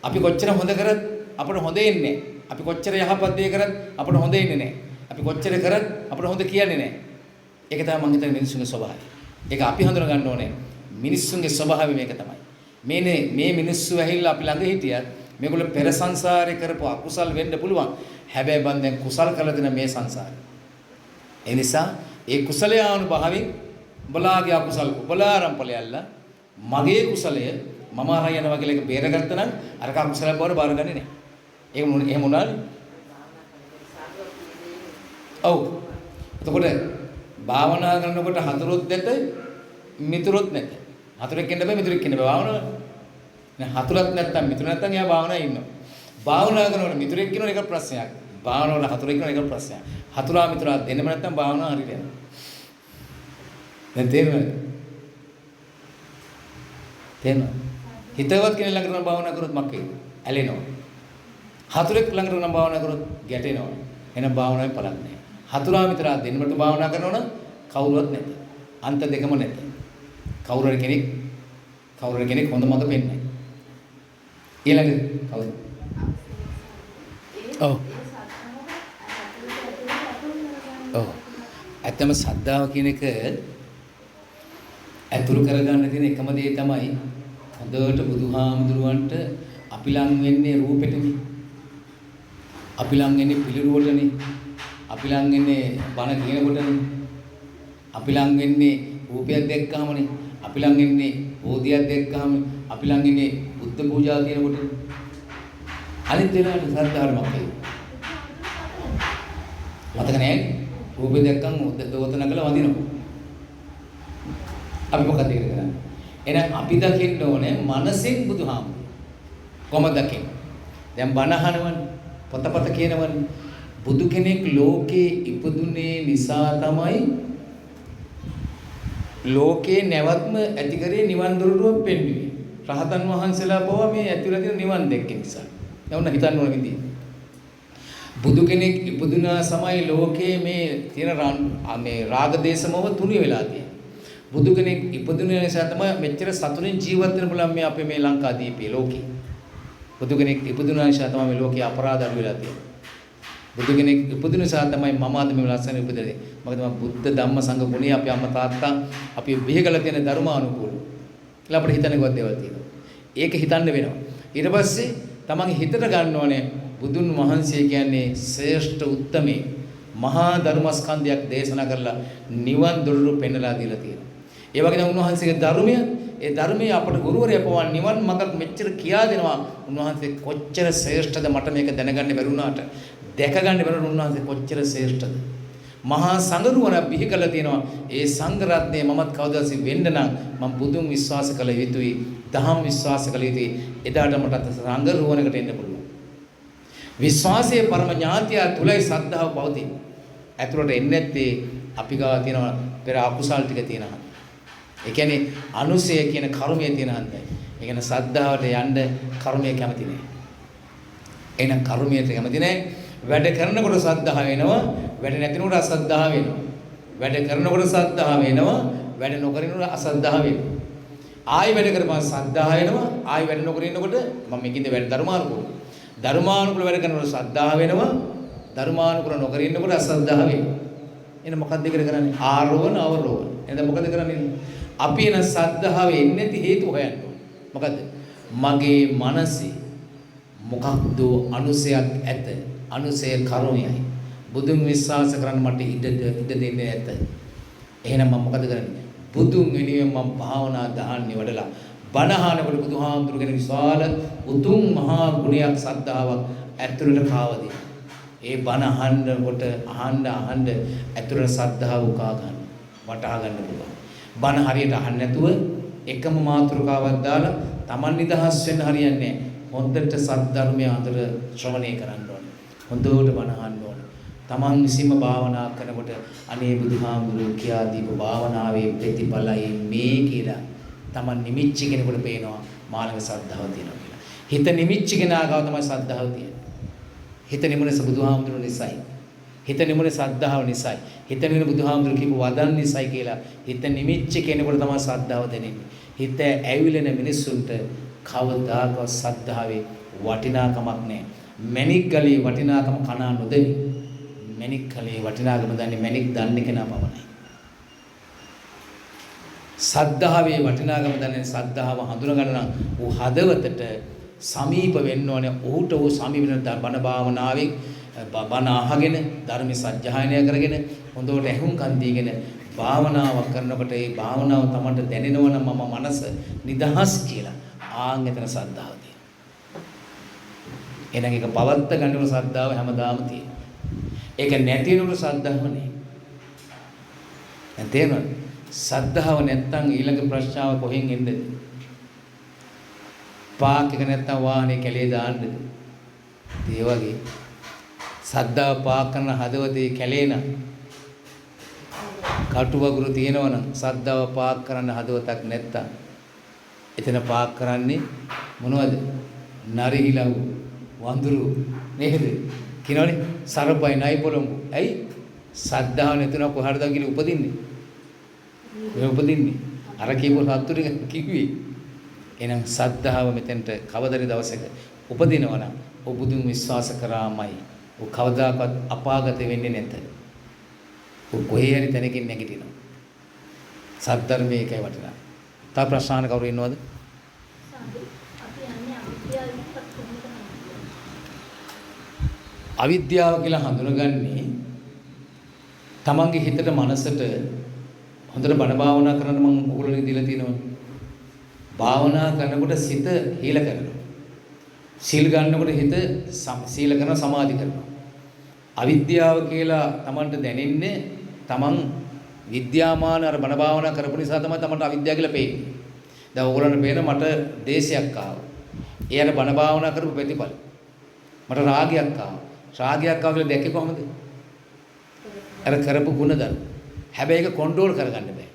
අපි කොච්චර හොඳ කරත් අපට හොඳ එන්නේ නැහැ. අපි කොච්චර යහපත් දේ කරත් අපට හොඳ එන්නේ නැහැ. අපි කොච්චර කරත් අපට හොඳ කියන්නේ නැහැ. ඒක තමයි මම හිතන්නේ මිනිස්සුන්ගේ ස්වභාවය. ඒක අපි හඳුනා ගන්න ඕනේ. මිනිස්සුන්ගේ ස්වභාවය මේක තමයි. මේ මිනිස්සු ඇහිල්ලා අපි ළඟ හිටියත් මේගොල්ලෝ පෙර සංසාරේ කරපු අකුසල් වෙන්න පුළුවන්. හැබැයි බන් දැන් කුසල් කරලා දෙන මේ සංසාරේ. ඒ නිසා ඒ කුසලයේ ආනුභාවයෙන් උඹලාගේ අකුසල් උඹලා ආරම්පලයල්ලා මගේ කුසලය මම අරන් යනවා කියලා එක බේරගත්තා නම් අර කුසල බවට බාරගන්නේ නැහැ. ඒක එහෙම වුණානේ. ඔව්. එතකොට භාවනා කරනකොට හතරොත් දෙත මිතුරොත් නැත. හතුරෙක් ඉන්න බෑ මිතුරෙක් ඉන්න බෑ භාවනාව. නේ හතුරක් නැත්තම් මිතුර නැත්තම් එයා භාවනාවේ ඉන්නවා. භාවනා කරනකොට මිතුරෙක් ඉන්නවන එක ප්‍රශ්නයක්. භාවනාවල හතුරෙක් ඉන්නවන එක ප්‍රශ්නයක්. හතුරා මිතුරා දෙන්නම නැත්තම් භාවනාව හරියට යනවා. දැන් තේරෙනවද? තේරෙනවද? හිතවත් කෙනෙක් ළඟට නම් භාවනා කරොත් මක්කේද? ඇලෙනවා. හතුරෙක් ළඟට නම් භාවනා කරොත් ගැටෙනවා. එහෙනම් භාවනාවේ පළක් නැහැ. හතුරා මිතුරා දෙන්නමට භාවනා කරනවා නම් කවුරුවත් නැත. අන්ත දෙකම නැත. කවුරු හරි කෙනෙක් හොඳ මඟ පෙන්නයි. ඊළඟ කවුද? ඔව්. ඔව්. ඇත්තම සද්ධාව කියන එක ඇතුළු කරගන්න තියෙන එකම දේ තමයි හොඳට බුදුහාමුදුරුවන්ට අපි ලං වෙන්නේ රූපෙටනේ. අපි ලං වෙන්නේ පිළිරුවටනේ. අපි ලං වෙන්නේ බණ කියනකොටනේ. අපි ලං වෙන්නේ රූපයක් දැක්කහමනේ. අපි ලං වෙන්නේ බෝධියක් දැක්කහම. අපි ලං වෙන්නේ බුද්ධ පූජා කියනකොට. අනිත් වෙලාවට සද්ධාවට මොකද? මතක නැහැ. රූපේ දැක්කම දෝත නගලා වදිනවා. අපි මොකද කරන්නේ? එහෙනම් අපි දකින්න ඕනේ මනසෙන් බුදුහාමුදුරුවෝ. කොහොමද දකින්නේ? දැන් බණ අහනවනේ, පොතපත කියනවනේ. බුදු කෙනෙක් ලෝකේ ඉපදුනේ නිසා තමයි ලෝකේ නැවත්ම ඇති කරේ නිවන් දොරටුවක් පෙන්වුවේ. රහතන් වහන්සේලා පවා මේ ඇතුළත නිවන් දැක්ක නිසා. යවන්න හිතන්න ඕන විදිහ. බුදු කෙනෙක් ඉපදුනා සමයි ලෝකේ මේ තියෙන මේ රාග දේශ මොහ තුනී වෙලා තියෙන්නේ. බුදු කෙනෙක් ඉපදුන නිසා තමයි මෙච්චර සතුටින් ජීවත් වෙන්න පුළුවන් මේ අපේ මේ ලංකාදීපේ ලෝකේ. බුදු කෙනෙක් ඉපදුන නිසා තමයි මේ ලෝකේ අපරාධ අඩු වෙලා තියෙන්නේ. බුදු කෙනෙක් ඉපදුන නිසා තමයි මම අද මේ ලස්සන ඉපදෙන්නේ. මොකද මම බුද්ධ ධම්ම සංඝ ගුණේ අපි අම්මා තාත්තා අපි බිහිකලා තියෙන ධර්මානුකූල. කියලා අපිට හිතන්න ගොඩ දේවල් තියෙනවා. ඒක හිතන්න වෙනවා. ඊට පස්සේ තමන්ගේ හිතට ගන්න ඕනේ බුදුන් වහන්සේ කියන්නේ ශ්‍රේෂ්ඨ උත්තමේ මහා ධර්මස්කන්ධයක් දේශනා කරලා නිවන් දොරටු පෙන්වලා දීලා තියෙනවා. ඒ වගේම උන්වහන්සේගේ ධර්මය ඒ ධර්මයේ අපට ගුරුවරයා පවා නිවන් මඟක් මෙච්චර කියා දෙනවා. උන්වහන්සේ කොච්චර ශ්‍රේෂ්ඨද මට මේක දැනගන්න බැරුණාට දැක ගන්න බැරුණ උන්වහන්සේ කොච්චර ශ්‍රේෂ්ඨද. මහා සංඝරුවන බිහි කළා තියෙනවා. ඒ සංඝ රත්නයේ මමත් කවදාවත් වෙන්න නම් මම බුදුන් විශ්වාස කළ යුතුයි. දහම් විශ්වාස කළ යුතුයි. එදාට මට සංඝරුවනකට එන්න පුළුවන්. විශ්වාසයේ පරම ඥාතිය තුලයි ශ්‍රද්ධාව පවතින. ඇතුළට එන්නේ නැත්තේ අපි ගාව තියෙන පෙර අකුසල් ටික තියෙනවා. ඒ කියන්නේ අනුසය කියන කර්මය තියෙන හන්දයි. ඒ කියන්නේ ශ්‍රද්ධාවට යන්න කර්මය කැමති නෑ. එහෙනම් කර්මයට කැමති නෑ. වැඩ කරනකොට ශ්‍රද්ධාව වෙනවා. වැඩ නැතිනකොට අශ්‍රද්ධාව වෙනවා. වැඩ කරනකොට ශ්‍රද්ධාව වෙනවා. වැඩ නොකරනකොට අශ්‍රද්ධාව වෙනවා. ආයි වැඩ කරපුවා ශ්‍රද්ධාව වෙනවා. ආයි වැඩ නොකර ඉන්නකොට මම මේකින්ද වැඩ ධර්මානුකූල. ධර්මානුකූල වැඩ කරනකොට ශ්‍රද්ධාව වෙනවා. ධර්මානුකූල නොකර ඉන්නකොට අශ්‍රද්ධාව වෙනවා. එහෙනම් මොකක්ද කරන්නේ? ආරෝහණ අවරෝහණ. එහෙනම් මොකද කරන්නේ? අපි එන ශ්‍රද්ධාව එන්නේ නැති හේතු හොයන්න ඕනේ. මොකද්ද? මගේ මනසේ මොකක්ද අනුසයක් ඇත. අනුසය කර්මයයි. බුදුන් විශ්වාස කරන්න මට ඉඩ දෙන්නේ නැත. එහෙනම් මම මොකද කරන්නේ? බුදුන් වෙනුවෙන් මම භාවනා දහන්නේ වඩලා බණහනකොට බුදුහාමුදුරු කෙනෙක් විශාල උතුම් මහා ගුණයක් ශ්‍රද්ධාවක් ඇතුළට කාවදී. ඒ බණ අහන්නකොට අහන්න ඇතුළට ශ්‍රද්ධාව උකා ගන්න. වටහා ගන්න පුළුවන්. බණ හරියට අහන්න නැතුව එකම මාතෘකාවක් දාලා Taman නිදහස් වෙන්න හරියන්නේ නැහැ. හොඳට සද්ධර්මය අතර ශ්‍රවණය කරන්න ඕනේ. හොඳට බණ අහන්න ඕනේ. Taman විසීම භාවනා කරනකොට අනේ බුදුහාමුදුරුවෝ කියා දීපු භාවනාවේ ප්‍රතිඵලයි මේ කියලා Taman නිමිච්ච කෙනෙකුට පේනවා මානව ශ්‍රද්ධාව තියෙනවා කියලා. හිත නිමිච්ච කෙනා ගාව තමයි ශ්‍රද්ධාව තියෙන්නේ. හිත නිමුනේ බුදුහාමුදුරුවෝ නිසායි. හිත නිමුනේ ශ්‍රද්ධාව නිසායි. හිත නිමුනේ බුදුහාමුදුරුවෝ කියපු වදන් නිසායි කියලා හිත නිමිච්ච කෙනෙකුට තමයි ශ්‍රද්ධාව දැනෙන්නේ. හිත ඇවිලෙන මිනිස්සුන්ට කවදාකවත් ශ්‍රද්ධාවේ වටිනාකමක් නැහැ. මණික් ගලේ වටිනාකම කනා නොදෙනි. මණික් ගලේ වටිනාකම දන්නේ මණික් දන්නේ කෙනා පමණයි. ශ්‍රද්ධාවේ වටිනාකම දන්නේ ශ්‍රද්ධාව හඳුනා ගන්න නම් ਉਹ හදවතට සමීප වෙන්න ඕනේ. ඔහුට ਉਹ සමීප වෙන බණ භාවනාවෙන් බණ අහගෙන ධර්ම සත්‍යයනය කරගෙන හොඳට ඇහුම්කන් දීගෙන භාවනාවක් කරනකොට ඒ භාවනාව තමන්ට දැනෙනවා නම් මම මනස නිදහස් කියලා. ආන් එතන ශ්‍රද්ධාව තියෙනවා. එහෙනම් ඒක පවත්ත ගන්නකොට ශ්‍රද්ධාව හැමදාම තියෙනවා. ඒක නැති වෙනකොට ශ්‍රද්ධාව නැහැ. දැන් තේරෙනවද? සද්ධාව නැත්තම් ඊළඟ ප්‍රශ්නාව කොහෙන් එන්නද? පාක් එක නැත්තම් වාහනේ කැලේ දාන්නද? ඒ වගේ සද්ධාව පාක් කරන හදවතේ කැලේ නම් කටු වගුරු තියෙනවනම් සද්ධාව පාක් කරන්න හදවතක් නැත්තම් එතන පාක් කරන්නේ මොනවද? නරිහිලව් වඳුරු නේද? කිනවනේ සරපයි නයි පොළොංගු. ඇයි? සද්ධාව නැතුන කොහටද කියලා උපදින්නේ? මේ උපදින්නේ අර කියපු සත්තු ටික කිව්වේ. එහෙනම් සද්ධාව මෙතෙන්ට කවදරි දවසක උපදිනවා නම් ඔබ බුදුන් විශ්වාස කරාමයි. ඔබ කවදාකවත් අපාගත වෙන්නේ නැත. ඔබ කොහේ හරි තැනකින් නැගිටිනවා. සද්ධර්මයේ එකයි වටිනා. තව ප්‍රශ්න කවුරු ඉන්නවද? අවිද්‍යාව කියලා හඳුනගන්නේ තමන්ගේ හිතට මනසට හොඳට බණ භාවනා කරන්න මම ඔයගොල්ලෝ දීලා තියෙනවා. භාවනා කරනකොට සිත හීල කරනවා. සීල් ගන්නකොට හිත සීල කරනවා සමාධි කරනවා. අවිද්‍යාව කියලා තමන්ට දැනෙන්නේ තමන් විද්‍යාමාන අර බණ භාවනා කරපු නිසා තමයි තමන්ට අවිද්‍යාව කියලා පේන්නේ. දැන් ඔයගොල්ලන්ට පේන මට දේශයක් ආවා. එයාට බණ භාවනා කරපු ප්‍රතිඵල. මට රාගයක් ආවා. රාගයක් ආවා කියලා දැක්කේ කොහොමද? අර කරපු ගුණධර්ම. හැබැයි ඒක කන්ට්‍රෝල් කරගන්න බෑ.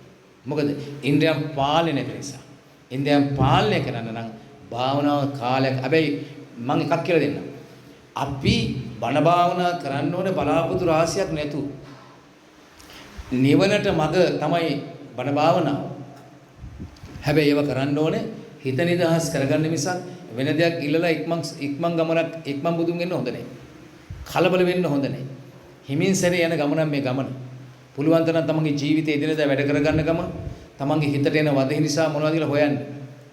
මොකද ඉන්ද්‍රියන් පාලනය නැති නිසා. ඉන්ද්‍රියන් පාලනය කරන්න නම් භාවනාව කාලයක්. හැබැයි මම එකක් කියලා දෙන්නම්. අපි බණ භාවනා කරන්න ඕනේ බලාපොරොත්තු රාශියක් නැතු. නිවනට මඟ තමයි බණ භාවනාව. හැබැයි ඒව කරන්න ඕනේ හිත නිදහස් කරගන්න මිසක් වෙන දෙයක් ඉල්ලලා ඉක්මන් ගමනක් ඉක්මන් බුදුන් වෙන්න හොඳ නැහැ. කලබල වෙන්න හොඳ නැහැ. හිමින් සැරේ යන ගමන මේ ගමන. පුළුවන් තරම් තමන්ගේ ජීවිතේ එදිනෙදා වැඩ කරගන්න ගම තමන්ගේ හිතට එන වදේ නිසා මොනවද කියලා හොයන්න.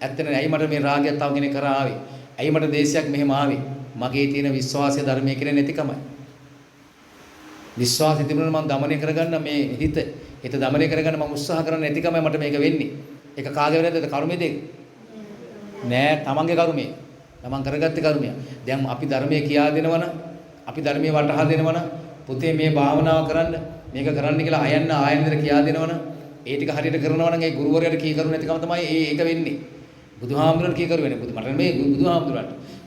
ඇත්තනේ ඇයි මට මේ රාගයක් තව කෙනෙක් කරා ආවේ? ඇයි මට දේශයක් මෙහෙම ආවේ? මගේ තියෙන විශ්වාසය ධර්මයේ කියන නැතිකමයි. විශ්වාසය තිබුණා නම් මම দমনය කරගන්න මේ හිත দমনය කරගන්න මම උත්සාහ කරන නැතිකමයි මට මේක වෙන්නේ. ඒක කාගේ වෙනදද කර්මයේද? නෑ තමන්ගේ කර්මය. තමන් කරගත්තේ කර්මය. දැන් අපි ධර්මයේ කියා දෙනවනම් අපි ධර්මයේ වටහා දෙනවනම් පුතේ මේ භාවනාව කරන්න මේක කරන්න කියලා අයන්න ආයෙත් කියා දෙනවනම් ඒ ටික හරියට කරනවා නම් ඒ ගුරුවරයාට කී කරු නැතිකම තමයි ඒක වෙන්නේ. බුදුහාමුදුරන්ට කී කරු වෙන්නේ. මට මේ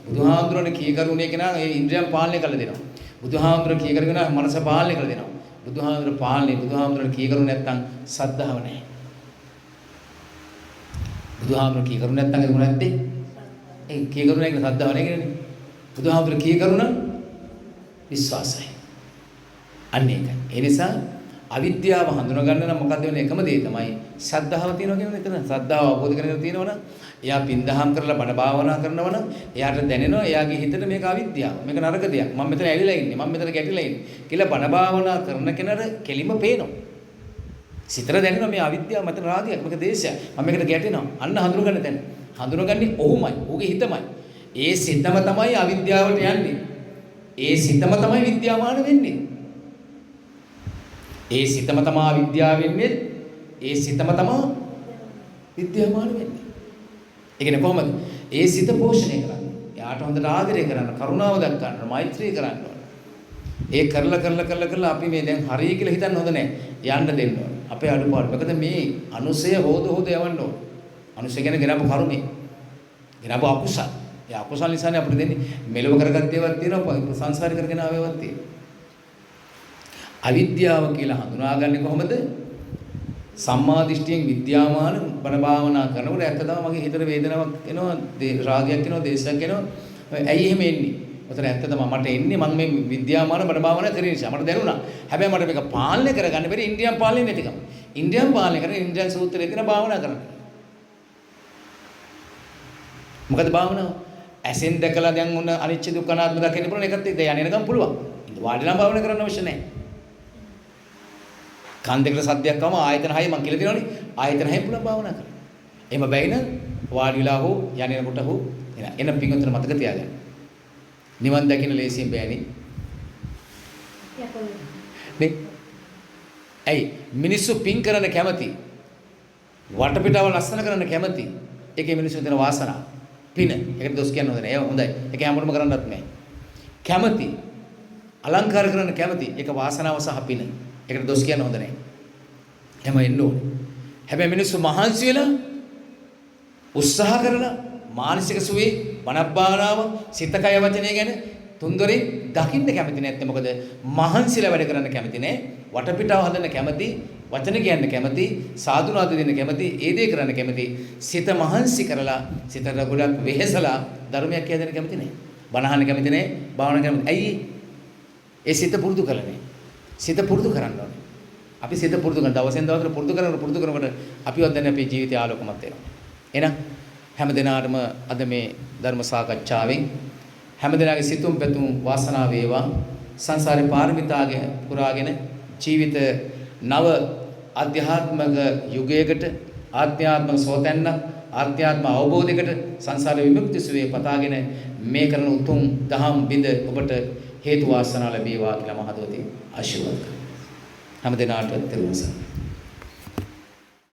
බුදුහාමුදුරන්ට කී කරුනේ කෙනා ඒ ඉන්ද්‍රියන් පාලනය කරලා දෙනවා. බුදුහාමුදුරන් කී කරු කෙනා මනස පාලනය කරලා දෙනවා. බුදුහාමුදුරන්ට කී කරු නැත්තම් සද්ධාව නැහැ. බුදුහාමුදුරන් කී කරු නැත්තම් ඒක මොනවද? ඒ කී කරු නැහැ කියලා සද්ධාව නැහැ කියන්නේ. බුදුහාමුදුරන් කී කරු නම් විශ්වාසයි. අන්න ඒකයි. ඒ නිසා අවිද්‍යාව හඳුනා ගන්න නම් මොකක්ද වෙන්නේ? එකම දේ තමයි ශ්‍රද්ධාව තියෙනවා කියන්නේ එතන. ශ්‍රද්ධාව අවබෝධ කරගෙන තියෙනවනම් එයා පින්දහම් කරලා බණ භාවනා කරනවනම් එයාට දැනෙනවා එයාගේ හිතට මේක අවිද්‍යාව. මේක නරක දෙයක්. මම මෙතන ඇවිල්ලා ඉන්නේ. මම මෙතන ගැටිලා ඉන්නේ. කියලා බණ භාවනා කරන කෙනාට කෙලිම පේනවා. සිතට දැනෙනවා මේ අවිද්‍යාව මත රාගයක්. මේක දේශයක්. මම මේකට ගැටෙනවා. අන්න හඳුනගන්න තැන. හඳුනගන්නේ ඔහුමයි. ඔහුගේ හිතමයි. ඒ සිතම තමයි අවිද්‍යාවට යන්නේ. ඒ සිතම තමයි විද්‍යාමාන වෙන්නේ. ඒ සිතම තමා විද්‍යාව වෙන්නේ. ඒ සිතම තමා විද්‍යාමාන වෙන්නේ. ඒ කියන්නේ කොහොමද? ඒ සිත පෝෂණය කරන්න. එයාට හොඳට ආදරය කරන්න, කරුණාව දක්වන්න, මෛත්‍රී කරන්න ඕන. ඒ කරලා අපි මේ දැන් හරිය කියලා හිතන්න හොඳ නැහැ. යන්න දෙන්න ඕන. අපේ අඩුපාඩු. මොකද මේ අනුසය හොද යවන්න ඕන. අනුසය කියන්නේ ගෙනපු කර්මය. ගෙනපු අකුසල. ඒ අකුසල නිසානේ අපිට දෙන්නේ මෙලව කරගත් ඒවාක් තියෙනවා, සංසාරේ කරගෙන ආවේවත් තියෙනවා. අවිද්‍යාව කියලා හඳුනාගන්නේ කොහොමද? සම්මා දිට්ඨියෙන් විද්‍යාමාන බණ භාවනා කරනකොට ඇත්ත තමයි මගේ හිතට වේදනාවක් එනවා, රාගයක් එනවා, දේශයක් එනවා. ඇයි එහෙම එන්නේ? ඔතන ඇත්ත තමයි මට එන්නේ මම මේ විද්‍යාමාන බණ භාවනා කරන නිසා මට දැනුණා. හැබැයි මට මේක පාලනය කරගන්න බැරි ඉන්ද්‍රියන් පාලනය නැතිකම. ඉන්ද්‍රියන් පාලනය කරන ඉන්ද්‍රියන් සූත්‍රයේ තියෙන භාවනා කරන්න. මොකද භාවනාව? ඇසෙන් දැකලා දැන් උන අනිච්ච දුක්ඛ අනාත්ම දකින්න පුළුවන් එකත් එක්ක යන්නේ නැගම් පුළුවන්. වාඩිලා භාවනා කරන්න අවශ්‍ය නැහැ. කන් දෙකට සද්දයක් ආවම ආයතන 6 මම කියලා දෙනවනේ. ආයතන 6 පුළුවන් භාවනා කරන්න. එහෙම බැයි නම් වාඩිලා හෝ යන්නේකට හෝ එන පිංගුතර මතක තියාගන්න. නිවන් දකින්න ලේසියෙන් බෑනේ. නේ? ඇයි මිනිස්සු පිං කරන්න කැමති. වටපිටාව ලස්සන කරන්න කැමති. ඒකේ මිනිස්සු දෙන වාසනාව. පින. ඒකට දොස් කියන්න හොඳ නෑ. ඒක හොඳයි. ඒක හැමෝටම කරන්නත් නෑ. කැමති. අලංකාර කරන්න කැමති. ඒක වාසනාව සහ පින. ඒකට දොස් කියන්න හොඳ නෑ. එහෙම එන්න ඕනේ. හැබැයි මිනිස්සු මහන්සි වෙලා උත්සාහ කරලා මානසික සුවේ බණක් භාවනාව සිත කය වචනය ගැන තුන්දොරින් දකින්න කැමති නැත්නම් මොකද මහන්සිලා වැඩ කරන්න කැමති නෑ වටපිටාව හදන්න කැමති වචන කියන්න කැමති සාදුනාද දෙන්න කැමති ඒ දේ කරන්න කැමති සිත මහන්සි කරලා සිතට ගොඩක් වෙහෙසලා ධර්මයක් කියන්න කැමති නෑ බණ අහන්න කැමති නෑ භාවනා කැමති ඇයි ඒ සිත පුරුදු කරන්නේ සිත පුරුදු කරන්න ඕනේ අපි සිත පුරුදු කරන දවසෙන් දවසට පුරුදු කරනකොට අපිවත් දැන් අපේ ජීවිතය ආලෝකමත් වෙනවා එහෙනම් හැම දිනාටම අද මේ ධර්ම සාකච්ඡාවෙන් හැම දිනාගේ සිතුම් පැතුම් වාසනාව වේවා සංසාරේ පාරමිතාගේ පුරාගෙන ජීවිත නව ආධ්‍යාත්මික යුගයකට ආධ්‍යාත්මික සෝතැන්න ආධ්‍යාත්ම අවබෝධයකට සංසාර විමුක්ති සුවේ පතාගෙන මේ කරන උතුම් දහම් බිඳ ඔබට හේතු වාසනා ලැබේවා කියලා මහදෝති ආශිර්වාද කරනවා හැම දිනාට තෙරුවන් සරණයි